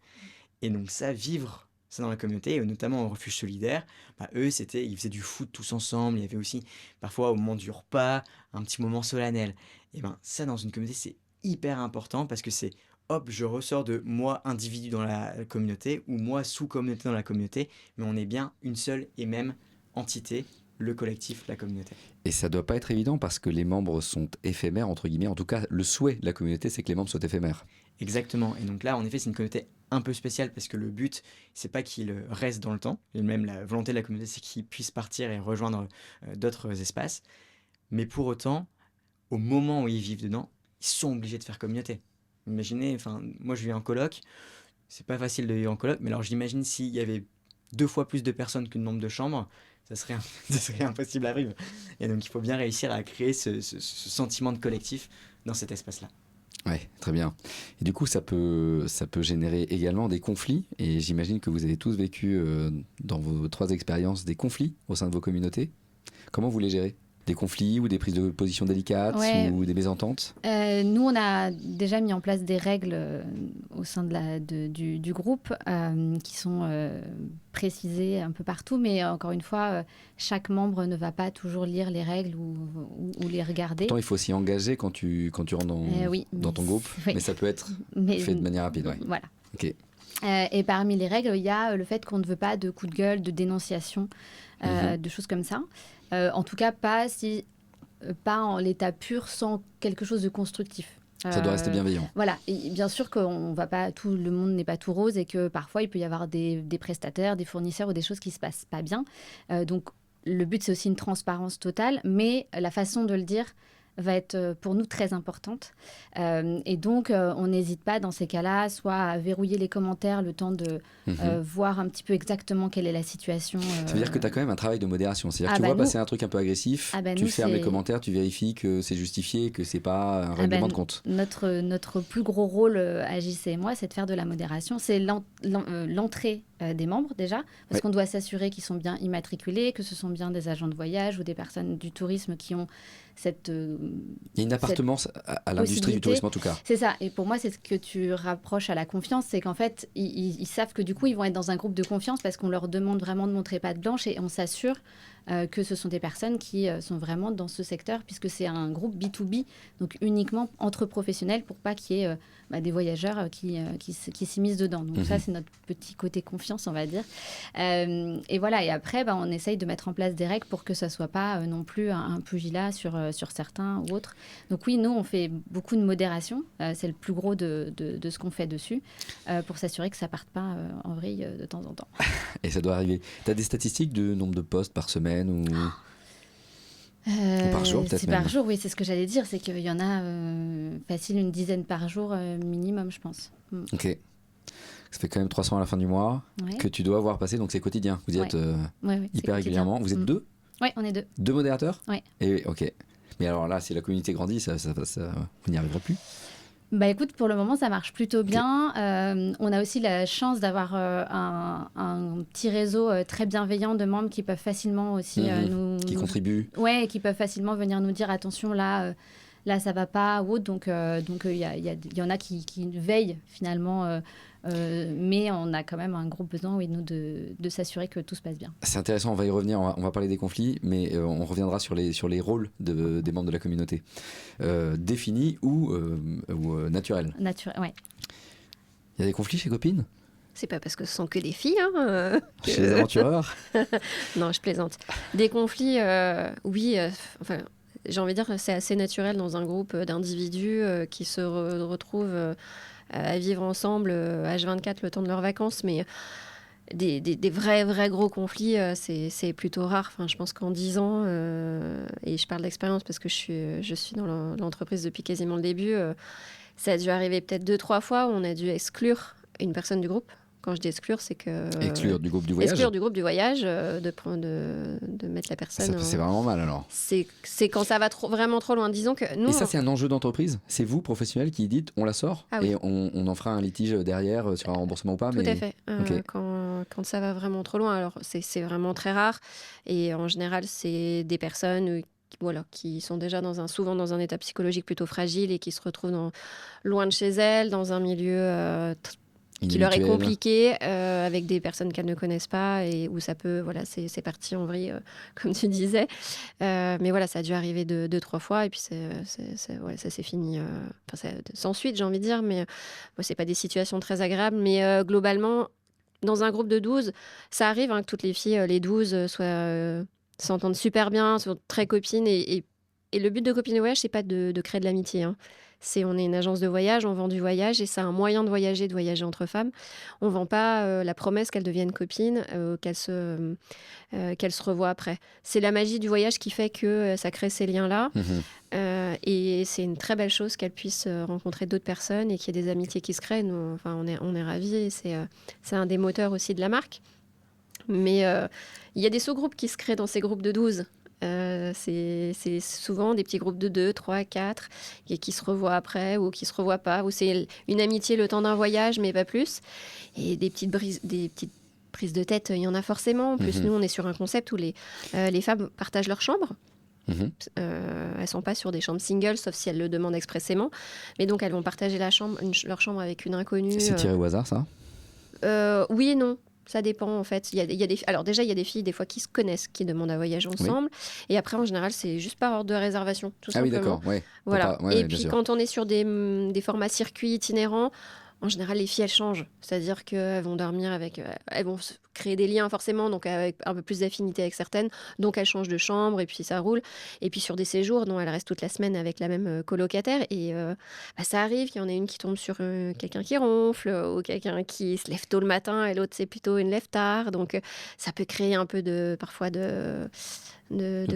Et donc ça, vivre ça dans la communauté, et notamment au refuge solidaire, eux, ils faisaient du foot tous ensemble. Il y avait aussi, parfois, au moment du repas, un petit moment solennel. Et ça, dans une communauté, c'est hyper important parce que c'est, hop, je ressors de moi, individu dans la communauté, ou moi, sous-communauté dans la communauté, mais on est bien une seule et même entité, le collectif, la communauté. Et ça doit pas être évident parce que les membres sont éphémères, entre guillemets. En tout cas, le souhait de la communauté, c'est que les membres soient éphémères. Exactement. Et donc là, en effet, c'est une communauté un peu spéciale parce que le but, c'est pas qu'il reste dans le temps. Et même la volonté de la communauté, c'est qu'il puisse partir et rejoindre d'autres espaces. Mais pour autant, au moment où ils vivent dedans, ils sont obligés de faire communauté. Imaginez, moi je vis en coloc, c'est pas facile de vivre en coloc, mais alors j'imagine s'il y avait 2 fois plus de personnes que le nombre de chambres, ça serait impossible à vivre. Et donc il faut bien réussir à créer ce sentiment de collectif dans cet espace-là. Ouais, très bien. Et du coup, ça peut générer également des conflits. Et j'imagine que vous avez tous vécu dans vos 3 expériences des conflits au sein de vos communautés. Comment vous les gérez ? Des conflits ou des prises de position délicates ou des mésententes ? Nous, on a déjà mis en place des règles au sein du groupe qui sont précisées un peu partout. Mais encore une fois, chaque membre ne va pas toujours lire les règles ou les regarder. Pourtant, il faut s'y engager quand tu rentres dans ton groupe. Oui. Mais ça peut être fait de manière rapide. Ouais. Voilà. Ok. Et parmi les règles, il y a le fait qu'on ne veut pas de coups de gueule, de dénonciation, de choses comme ça. En tout cas, pas en l'état pur, sans quelque chose de constructif. Ça doit rester bienveillant. Voilà. Et bien sûr qu'on va pas, tout le monde n'est pas tout rose et que parfois il peut y avoir des prestataires, des fournisseurs ou des choses qui se passent pas bien. Donc le but c'est aussi une transparence totale, mais la façon de le dire va être pour nous très importante. Et donc, on n'hésite pas dans ces cas-là, soit à verrouiller les commentaires le temps de voir un petit peu exactement quelle est la situation. Ça veut dire que tu as quand même un travail de modération. C'est-à-dire que tu vois passer un truc un peu agressif, tu fermes les commentaires, tu vérifies que c'est justifié, que c'est pas un règlement de compte. Notre plus gros rôle à JC et moi, c'est de faire de la modération. C'est l'entrée des membres déjà, parce qu'on doit s'assurer qu'ils sont bien immatriculés, que ce sont bien des agents de voyage ou des personnes du tourisme qui ont cette... Il y a une appartenance à l'industrie du tourisme en tout cas. C'est ça. Et pour moi, c'est ce que tu rapproches à la confiance. C'est qu'en fait, ils savent que du coup, ils vont être dans un groupe de confiance parce qu'on leur demande vraiment de montrer patte blanche et on s'assure que ce sont des personnes qui sont vraiment dans ce secteur puisque c'est un groupe B2B, donc uniquement entre professionnels pour pas qu'il y ait des voyageurs qui s'immiscent dedans. Donc ça, c'est notre petit côté confiance, on va dire. Et voilà. Et après, on essaye de mettre en place des règles pour que ça soit pas non plus un pugilat sur certains ou autres. Donc oui, nous, on fait beaucoup de modération. C'est le plus gros de ce qu'on fait dessus pour s'assurer que ça parte pas en vrille de temps en temps. Et ça doit arriver. Tu as des statistiques de nombre de posts par semaine ou par jour peut-être? C'est par jour, oui, c'est ce que j'allais dire. C'est qu'il y en a facile une dizaine par jour minimum, je pense. Ok. Ça fait quand même 300 à la fin du mois que tu dois voir passer. Donc c'est quotidien. Vous y êtes hyper régulièrement. Vous êtes 2? Oui, on est 2. 2 modérateurs? Oui. Et ok. Mais alors là, si la communauté grandit, ça vous n'y arriverez plus? Écoute, pour le moment, ça marche plutôt bien. On a aussi la chance d'avoir un petit réseau très bienveillant de membres qui peuvent facilement aussi qui contribuent. Ouais, qui peuvent facilement venir nous dire attention, là ça va pas ou autre. Donc il y en a qui veillent finalement. Mais on a quand même un gros besoin, nous, de s'assurer que tout se passe bien. C'est intéressant, on va y revenir, on va parler des conflits, mais on reviendra sur les rôles des membres de la communauté. Définis ou naturels? Naturel, ouais. Il y a des conflits chez Copines? C'est pas parce que ce sont que des filles. Chez les aventureurs? Non, je plaisante. Des conflits, oui. J'ai envie de dire que c'est assez naturel dans un groupe d'individus qui se retrouvent... à vivre ensemble H24 le temps de leurs vacances, mais des vrais gros conflits, c'est plutôt rare. Enfin, je pense qu'en 10 ans, et je parle d'expérience parce que je suis dans l'entreprise depuis quasiment le début, ça a dû arriver peut-être 2-3 fois où on a dû exclure une personne du groupe. Quand je dis exclure, c'est que... Exclure du groupe du voyage? Exclure du groupe du voyage, de mettre la personne... C'est vraiment mal alors. C'est quand ça va vraiment trop loin. Disons que nous... Et ça, c'est un enjeu d'entreprise? C'est vous, professionnels, qui dites on la sort et on en fera un litige derrière sur un remboursement ou pas? Tout à fait. Quand ça va vraiment trop loin, alors c'est vraiment très rare. Et en général, c'est des personnes... qui sont déjà souvent dans un état psychologique plutôt fragile et qui se retrouvent loin de chez elles, dans un milieu qui leur est compliqué, avec des personnes qu'elles ne connaissent pas et où ça peut, c'est parti en vrille, comme tu disais. Mais voilà, ça a dû arriver 2-3 fois et puis ça s'est fini sans suite, j'ai envie de dire. Mais c'est pas des situations très agréables. Mais globalement, dans un groupe de 12, ça arrive que toutes les filles, les 12, s'entendent super bien, sont très copines. Et le but de Copines de Voyage, c'est pas de créer de l'amitié. On est une agence de voyage, on vend du voyage et c'est un moyen de voyager entre femmes. On ne vend pas la promesse qu'elles deviennent copines, qu'elles se revoient après. C'est la magie du voyage qui fait que ça crée ces liens-là. Et c'est une très belle chose qu'elles puissent rencontrer d'autres personnes et qu'il y ait des amitiés qui se créent. Nous, on est ravis et c'est un des moteurs aussi de la marque. Mais il y a des sous-groupes qui se créent dans ces groupes de 12. C'est souvent des petits groupes de 2, 3, 4 et qui se revoient après ou qui se revoient pas, ou c'est une amitié le temps d'un voyage mais pas plus. Et des petites prises de tête, il y en a forcément. En plus, nous, on est sur un concept où les femmes partagent leur chambre. Elles sont pas sur des chambres singles, sauf si elles le demandent expressément. Mais donc, elles vont partager leur chambre avec une inconnue. C'est tiré au hasard, ça? Oui et non. Ça dépend, en fait. Alors déjà, il y a des filles, des fois, qui se connaissent, qui demandent à voyager ensemble. Oui. Et après, en général, c'est juste par ordre de réservation, tout simplement. Ah oui, d'accord. Ouais. Voilà. Et puis, quand on est sur des formats circuits itinérants, en général, les filles, elles changent. C'est-à-dire qu'elles vont dormir avec... elles vont créer des liens, forcément, donc avec un peu plus d'affinité avec certaines. Donc, elles changent de chambre et puis ça roule. Et puis, sur des séjours, non, elles restent toute la semaine avec la même colocataire. Et ça arrive qu'il y en ait une qui tombe sur quelqu'un qui ronfle ou quelqu'un qui se lève tôt le matin et l'autre, c'est plutôt une lève tard. Donc, ça peut créer un peu parfois de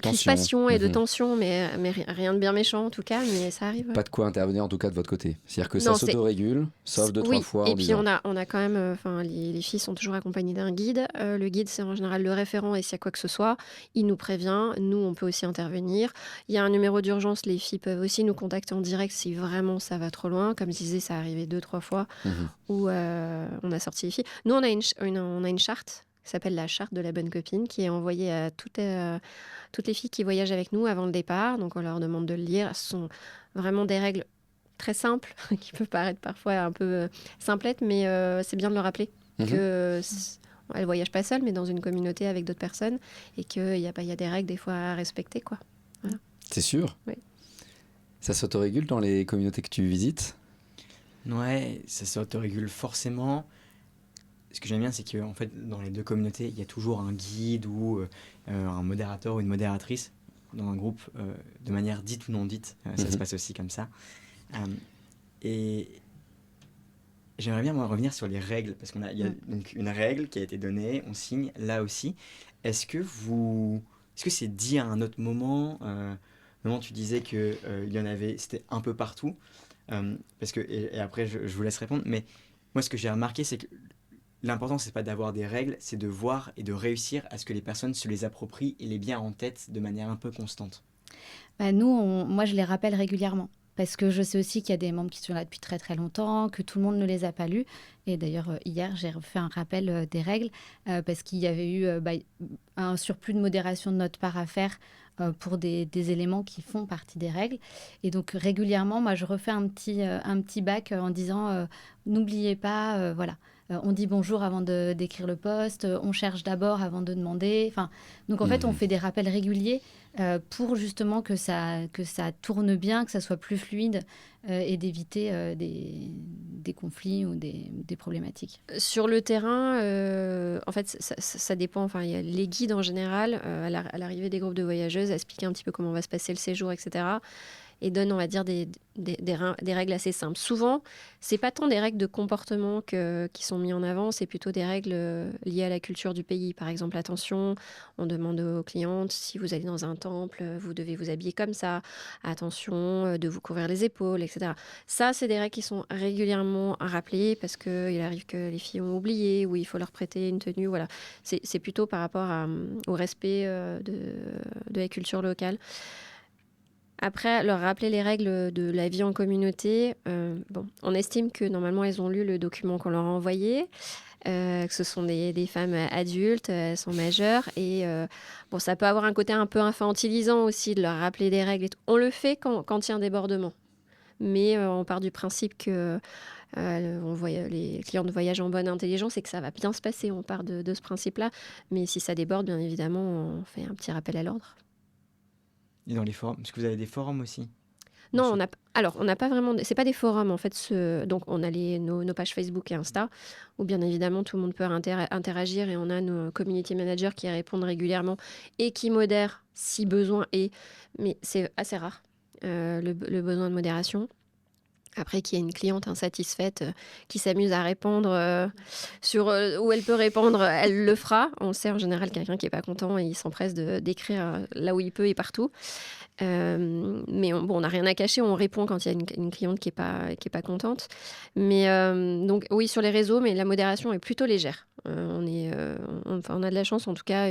crispation et de tension, mais rien de bien méchant en tout cas, mais ça arrive. Pas de quoi intervenir en tout cas de votre côté. C'est-à-dire que ça s'autorégule, sauf 2-3 fois. Et puis on a quand même, les filles sont toujours accompagnées d'un guide. Le guide, c'est en général le référent et s'il y a quoi que ce soit, il nous prévient. Nous, on peut aussi intervenir. Il y a un numéro d'urgence, les filles peuvent aussi nous contacter en direct si vraiment ça va trop loin. Comme je disais, ça arrivait 2-3 fois où on a sorti les filles. Nous, on a une charte qui s'appelle la charte de la bonne copine, qui est envoyée à toutes les filles qui voyagent avec nous avant le départ. Donc, on leur demande de le lire. Ce sont vraiment des règles très simples, qui peuvent paraître parfois un peu simplettes, mais c'est bien de le rappeler. Qu'elles ne voyagent pas seules, mais dans une communauté avec d'autres personnes, et qu'il y a des règles des fois à respecter, quoi. Voilà. C'est sûr. Oui. Ça s'autorégule dans les communautés que tu visites? Ouais, ça s'autorégule forcément. Ce que j'aime bien, c'est qu'en fait, dans les deux communautés, il y a toujours un guide ou un modérateur ou une modératrice dans un groupe, de manière dite ou non dite. Ça se passe aussi comme ça. Et j'aimerais bien revenir sur les règles, parce qu'il y a donc une règle qui a été donnée, on signe là aussi. Est-ce que c'est dit à un autre moment tu disais que il y en avait, c'était un peu partout, parce que et après je vous laisse répondre. Mais moi, ce que j'ai remarqué, c'est que l'important, c'est pas d'avoir des règles, c'est de voir et de réussir à ce que les personnes se les approprient et les bien en tête de manière un peu constante. Moi, je les rappelle régulièrement. Parce que je sais aussi qu'il y a des membres qui sont là depuis très très longtemps, que tout le monde ne les a pas lus. Et d'ailleurs, hier, j'ai refait un rappel des règles parce qu'il y avait eu un surplus de modération de notre part à faire pour des éléments qui font partie des règles. Et donc, régulièrement, moi, je refais un petit bac en disant n'oubliez pas, voilà. On dit bonjour avant d'écrire le post, on cherche d'abord avant de demander. Donc en fait, on fait des rappels réguliers pour justement que ça tourne bien, que ça soit plus fluide et d'éviter des conflits ou des problématiques. Sur le terrain, en fait, ça dépend. Enfin, y a les guides en général, à l'arrivée des groupes de voyageuses, expliquent un petit peu comment va se passer le séjour, etc. Et donnent, on va dire, des règles assez simples. Souvent, c'est pas tant des règles de comportement qui sont mises en avant, c'est plutôt des règles liées à la culture du pays. Par exemple, attention, on demande aux clientes, si vous allez dans un temple, vous devez vous habiller comme ça. Attention, de vous couvrir les épaules, etc. Ça, c'est des règles qui sont régulièrement rappelées parce qu'il arrive que les filles ont oublié ou il faut leur prêter une tenue. Voilà. C'est plutôt par rapport au respect de la culture locale. Après, leur rappeler les règles de la vie en communauté, on estime que normalement, elles ont lu le document qu'on leur a envoyé, que ce sont des femmes adultes, elles sont majeures. Et ça peut avoir un côté un peu infantilisant aussi de leur rappeler des règles. On le fait quand il y a un débordement. Mais on part du principe que les clients de voyage en bonne intelligence et que ça va bien se passer. On part de ce principe-là. Mais si ça déborde, bien évidemment, on fait un petit rappel à l'ordre. Et dans les forums, parce que vous avez des forums aussi? Non, on n'a pas vraiment. C'est pas des forums en fait. Donc on a nos pages Facebook et Insta, où bien évidemment tout le monde peut interagir et on a nos community managers qui répondent régulièrement et qui modèrent si besoin est. Mais c'est assez rare le besoin de modération. Après, qu'il y ait une cliente insatisfaite qui s'amuse à répondre sur où elle peut répondre, elle le fera. On sait en général quelqu'un qui n'est pas content et il s'empresse d'écrire là où il peut et partout. Mais on n'a rien à cacher, on répond quand il y a une cliente qui est pas contente. Mais donc oui, sur les réseaux, mais la modération est plutôt légère. On a de la chance, en tout cas.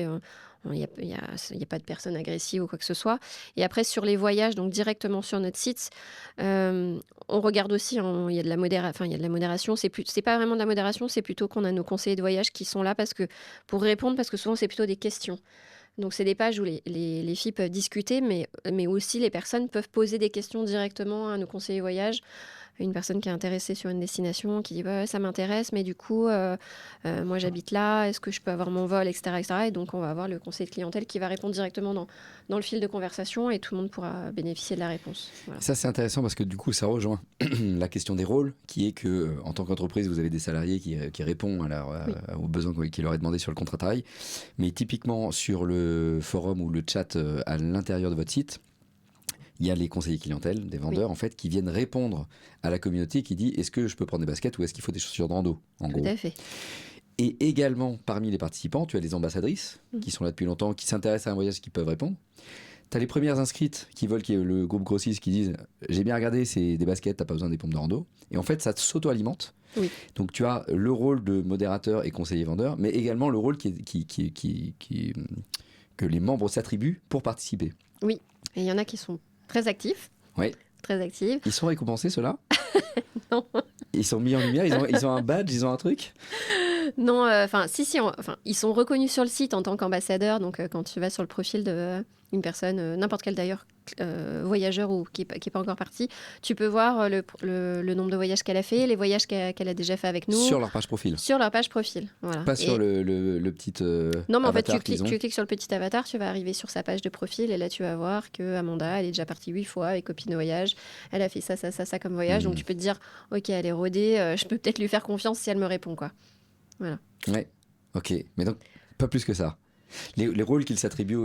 Il n'y a pas de personnes agressives ou quoi que ce soit. Et après, sur les voyages, donc directement sur notre site, on regarde aussi, il y a de la modération. C'est pas vraiment de la modération, c'est plutôt qu'on a nos conseillers de voyage qui sont là pour répondre, parce que souvent, c'est plutôt des questions. Donc, c'est des pages où les filles peuvent discuter, mais aussi les personnes peuvent poser des questions directement à nos conseillers voyage. Une personne qui est intéressée sur une destination, qui dit ça m'intéresse, mais du coup, moi j'habite là, est-ce que je peux avoir mon vol, etc., etc. Et donc, on va avoir le conseiller de clientèle qui va répondre directement dans le fil de conversation et tout le monde pourra bénéficier de la réponse. Voilà. Ça, c'est intéressant parce que du coup, ça rejoint la question des rôles, qui est que en tant qu'entreprise, vous avez des salariés qui répondent aux besoins qui leur est demandé sur le contrat de travail. Mais typiquement, sur le forum ou le chat à l'intérieur de votre site, il y a les conseillers clientèle, des vendeurs en fait, qui viennent répondre à la communauté qui dit est-ce que je peux prendre des baskets ou est-ce qu'il faut des chaussures de rando, en gros. Tout à fait. Et également, parmi les participants, tu as des ambassadrices qui sont là depuis longtemps, qui s'intéressent à un voyage, qui peuvent répondre. Tu as les premières inscrites qui veulent que le groupe grossisse, qui disent j'ai bien regardé, c'est des baskets, t'as pas besoin des pompes de rando. Et en fait, ça s'auto-alimente. Oui. Donc tu as le rôle de modérateur et conseiller vendeur, mais également le rôle que les membres s'attribuent pour participer. Oui, et il y en a qui sont très actifs. Oui. Très actifs. Ils sont récompensés, ceux-là? Non. Ils sont mis en lumière, ils ont un badge, ils ont un truc? Non, ils sont reconnus sur le site en tant qu'ambassadeurs. Donc, quand tu vas sur le profil d'une personne, n'importe quel d'ailleurs, voyageur ou qui est pas encore parti, tu peux voir le nombre de voyages qu'elle a fait, les voyages qu'elle a déjà fait avec nous. Sur leur page profil. Sur leur page profil, voilà. Pas sur le petit non, mais en fait, avatar tu cliques sur le petit avatar, tu vas arriver sur sa page de profil et là, tu vas voir que Amanda, elle est déjà partie 8 fois avec copine de voyage. Elle a fait ça comme voyage. Donc, tu peux te dire, ok, elle est rodée, je peux peut-être lui faire confiance si elle me répond, quoi. Voilà. Ouais, ok. Mais donc, pas plus que ça. Les rôles qu'ils s'attribuent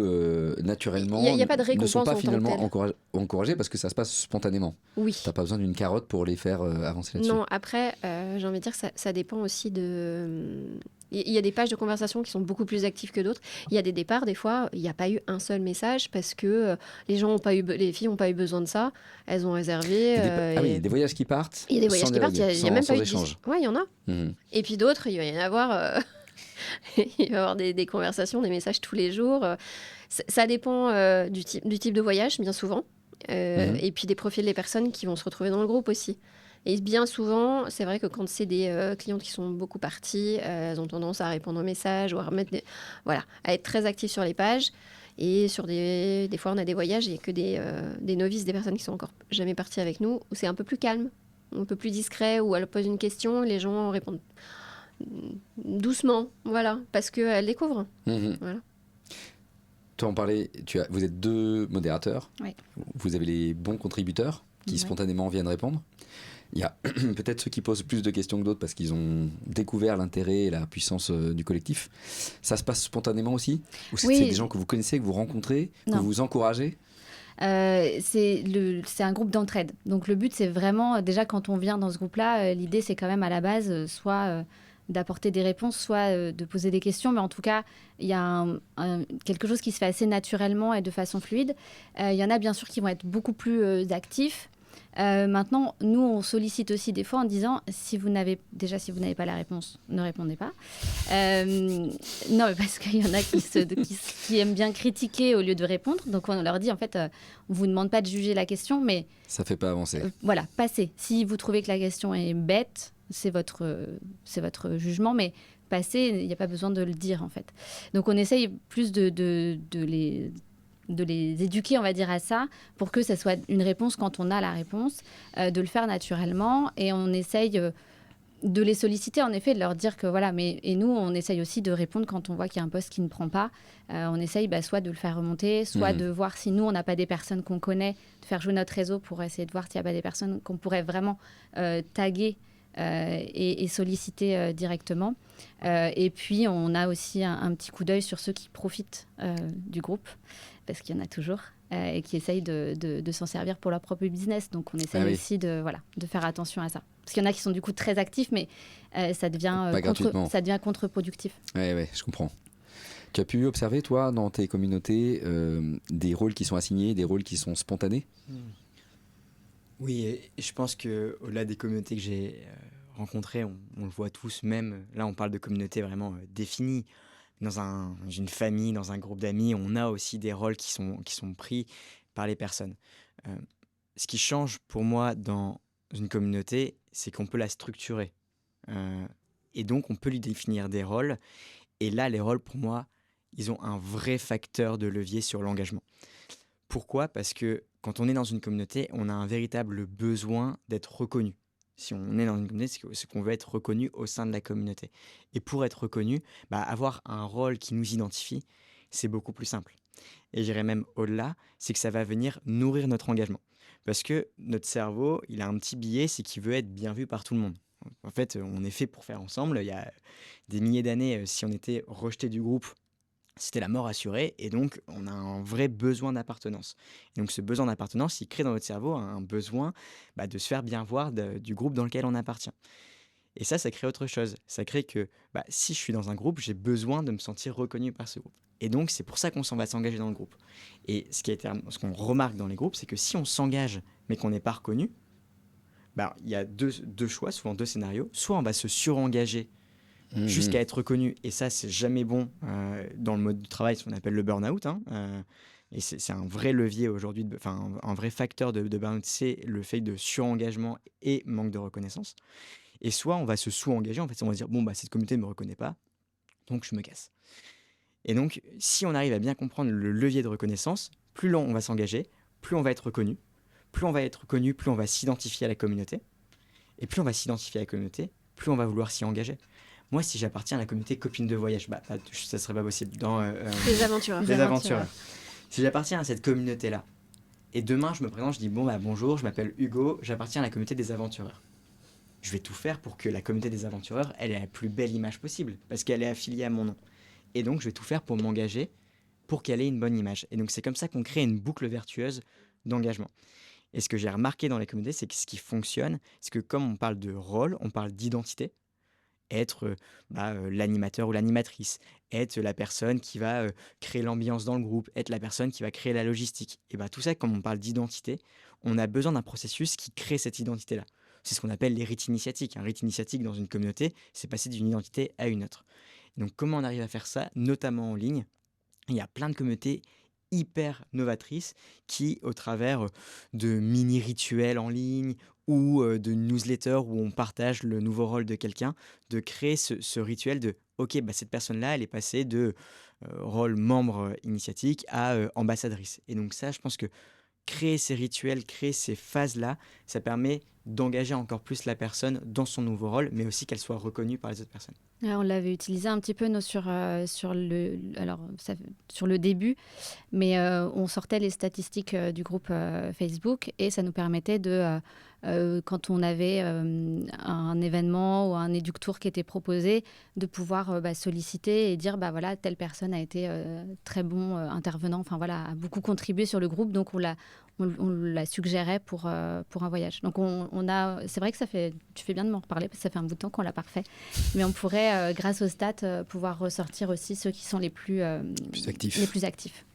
naturellement y a pas de ne récompense sont pas en tant que finalement telle. encouragés parce que ça se passe spontanément. Oui. T'as pas besoin d'une carotte pour les faire avancer là-dessus. Non, après, j'ai envie de dire que ça dépend aussi de... Il y a des pages de conversation qui sont beaucoup plus actives que d'autres. Il y a des départs, des fois, il n'y a pas eu un seul message parce que les filles n'ont pas eu besoin de ça. Elles ont réservé. Des voyages qui partent. Il y a des voyages qui partent, il n'y a même pas eu d'échange. Oui, il y en a. Mmh. Et puis d'autres, il va y en avoir... il va y avoir des conversations, des messages tous les jours. Ça dépend du type de voyage, bien souvent. Et puis des profils des personnes qui vont se retrouver dans le groupe aussi. Et bien souvent, c'est vrai que quand c'est des clientes qui sont beaucoup parties, elles ont tendance à répondre aux messages ou à à être très actives sur les pages. Et sur des fois, on a des voyages, il n'y a que des novices, des personnes qui sont encore jamais parties avec nous, où c'est un peu plus calme, un peu plus discret, où elles posent une question, les gens répondent doucement, voilà, parce qu'elles découvrent. Voilà. Toi, on parlait, vous êtes 2 modérateurs. Oui. Vous avez les bons contributeurs qui spontanément viennent répondre. Il y a peut-être ceux qui posent plus de questions que d'autres parce qu'ils ont découvert l'intérêt et la puissance du collectif. Ça se passe spontanément aussi? Ou c'est des gens que vous connaissez, que vous rencontrez, que vous encouragez? C'est un groupe d'entraide. Donc le but, c'est vraiment, déjà quand on vient dans ce groupe-là, l'idée, c'est quand même à la base, soit d'apporter des réponses, soit de poser des questions. Mais en tout cas, il y a quelque chose qui se fait assez naturellement et de façon fluide. Il y en a bien sûr qui vont être beaucoup plus actifs. Maintenant, nous, on sollicite aussi des fois en disant si vous n'avez pas la réponse, ne répondez pas. Non, parce qu'il y en a qui aiment bien critiquer au lieu de répondre. Donc, on leur dit en fait, on vous demande pas de juger la question, mais ça fait pas avancer. Voilà, passez. Si vous trouvez que la question est bête, c'est votre jugement, mais passez. Il n'y a pas besoin de le dire en fait. Donc, on essaye plus de les éduquer, on va dire, à ça, pour que ça soit une réponse quand on a la réponse, de le faire naturellement. Et on essaye de les solliciter, en effet, de leur dire que voilà, et nous, on essaye aussi de répondre quand on voit qu'il y a un poste qui ne prend pas. On essaye soit de le faire remonter, soit de voir si nous, on n'a pas des personnes qu'on connaît, de faire jouer notre réseau pour essayer de voir s'il n'y a pas des personnes qu'on pourrait vraiment taguer et solliciter directement. Et puis, on a aussi un petit coup d'œil sur ceux qui profitent du groupe, parce qu'il y en a toujours, et qui essayent de s'en servir pour leur propre business. Donc, on essaye aussi de faire attention à ça. Parce qu'il y en a qui sont du coup très actifs, mais ça devient contre-productif. Oui, je comprends. Tu as pu observer, toi, dans tes communautés, des rôles qui sont assignés, des rôles qui sont spontanés? Oui, et je pense qu'au-delà des communautés que j'ai rencontré, on le voit tous, même là on parle de communauté vraiment définie. Dans une famille, dans un groupe d'amis, on a aussi des rôles qui sont pris par les personnes. Ce qui change pour moi dans une communauté, c'est qu'on peut la structurer. Et donc, on peut lui définir des rôles. Et là, les rôles, pour moi, ils ont un vrai facteur de levier sur l'engagement. Pourquoi ? Parce que quand on est dans une communauté, on a un véritable besoin d'être reconnu. Si on est dans une communauté, c'est qu'on veut être reconnu au sein de la communauté. Et pour être reconnu, avoir un rôle qui nous identifie, c'est beaucoup plus simple. Et j'irais même au-delà, c'est que ça va venir nourrir notre engagement. Parce que notre cerveau, il a un petit biais, c'est qu'il veut être bien vu par tout le monde. En fait, on est fait pour faire ensemble. Il y a des milliers d'années, si on était rejeté du groupe, c'était la mort assurée, et donc on a un vrai besoin d'appartenance. Et donc ce besoin d'appartenance, il crée dans notre cerveau un besoin de se faire bien voir du groupe dans lequel on appartient. Et ça crée autre chose. Ça crée que si je suis dans un groupe, j'ai besoin de me sentir reconnu par ce groupe. Et donc c'est pour ça qu'on va s'engager dans le groupe. Et ce qu'on remarque dans les groupes, c'est que si on s'engage mais qu'on n'est pas reconnu, il y a deux choix, souvent deux scénarios. Soit on va se surengager jusqu'à être reconnu, et ça c'est jamais bon dans le mode du travail, ce qu'on appelle le burn-out, et c'est un vrai levier aujourd'hui, un vrai facteur de burn-out, c'est le fait de surengagement et manque de reconnaissance. Et soit on va se sous-engager, en fait on va se dire cette communauté ne me reconnaît pas, donc je me casse. Et donc si on arrive à bien comprendre le levier de reconnaissance, plus on va s'engager, plus on va être reconnu, plus on va s'identifier à la communauté, et plus on va s'identifier à la communauté, plus on va vouloir s'y engager. Moi, si j'appartiens à la communauté copine de voyage, ça serait pas possible. Les aventureurs. Si j'appartiens à cette communauté-là, et demain je me présente, je dis bonjour, je m'appelle Hugo, j'appartiens à la communauté des aventureurs. Je vais tout faire pour que la communauté des aventureurs, elle ait la plus belle image possible, parce qu'elle est affiliée à mon nom. Et donc, je vais tout faire pour m'engager, pour qu'elle ait une bonne image. Et donc, c'est comme ça qu'on crée une boucle vertueuse d'engagement. Et ce que j'ai remarqué dans les communautés, c'est que ce qui fonctionne, c'est que comme on parle de rôle, on parle d'identité, être l'animateur ou l'animatrice, être la personne qui va créer l'ambiance dans le groupe, être la personne qui va créer la logistique. Et tout ça, comme on parle d'identité, on a besoin d'un processus qui crée cette identité-là. C'est ce qu'on appelle les rites initiatiques. Un rite initiatique dans une communauté, c'est passer d'une identité à une autre. Et donc comment on arrive à faire ça, notamment en ligne ? Il y a plein de communautés hyper novatrices qui, au travers de mini-rituels en ligne ou de newsletters où on partage le nouveau rôle de quelqu'un, de créer ce rituel de « Ok, cette personne-là, elle est passée de rôle membre initiatique à ambassadrice ». Et donc ça, je pense que créer ces rituels, créer ces phases-là, ça permet d'engager encore plus la personne dans son nouveau rôle, mais aussi qu'elle soit reconnue par les autres personnes. On l'avait utilisé un petit peu sur le début, mais on sortait les statistiques du groupe Facebook et ça nous permettait de, quand on avait un événement ou un éductour qui était proposé, de pouvoir solliciter et dire voilà, telle personne a été très bon intervenant, a beaucoup contribué sur le groupe, donc on la suggérait pour un voyage. Donc c'est vrai que tu fais bien de m'en reparler parce que ça fait un bout de temps qu'on l'a pas refait, mais on pourrait grâce aux stats pouvoir ressortir aussi ceux qui sont les plus actifs.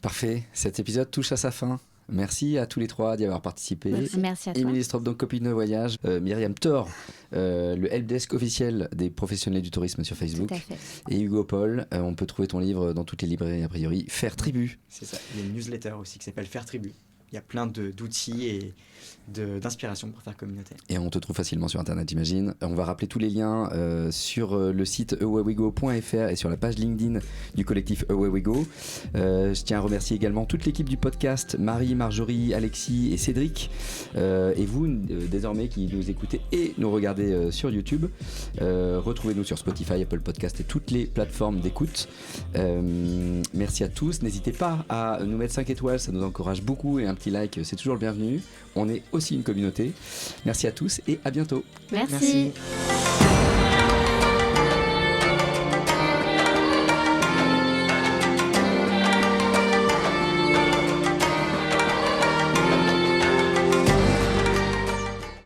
Parfait, cet épisode touche à sa fin. Merci à tous les trois d'y avoir participé. Merci à toi. Émilie Strop, donc copine de voyage. Myriam Thor, le helpdesk officiel des professionnels du tourisme sur Facebook. Tout à fait. Et Hugo Paul, on peut trouver ton livre dans toutes les librairies a priori. Faire tribu. C'est ça. Il y a une newsletter aussi qui s'appelle Faire tribu. Il y a plein d'outils et d'inspiration pour faire communauté. Et on te trouve facilement sur Internet, j'imagine. On va rappeler tous les liens sur le site awayWeGo.fr et sur la page LinkedIn du collectif Away We Go. Je tiens à remercier également toute l'équipe du podcast, Marie, Marjorie, Alexis et Cédric. Et vous, désormais, qui nous écoutez et nous regardez sur YouTube. Retrouvez-nous sur Spotify, Apple Podcast et toutes les plateformes d'écoute. Merci à tous. N'hésitez pas à nous mettre 5 étoiles, ça nous encourage beaucoup, et un petit like, c'est toujours le bienvenu. On est aussi une communauté. Merci à tous et à bientôt. Merci.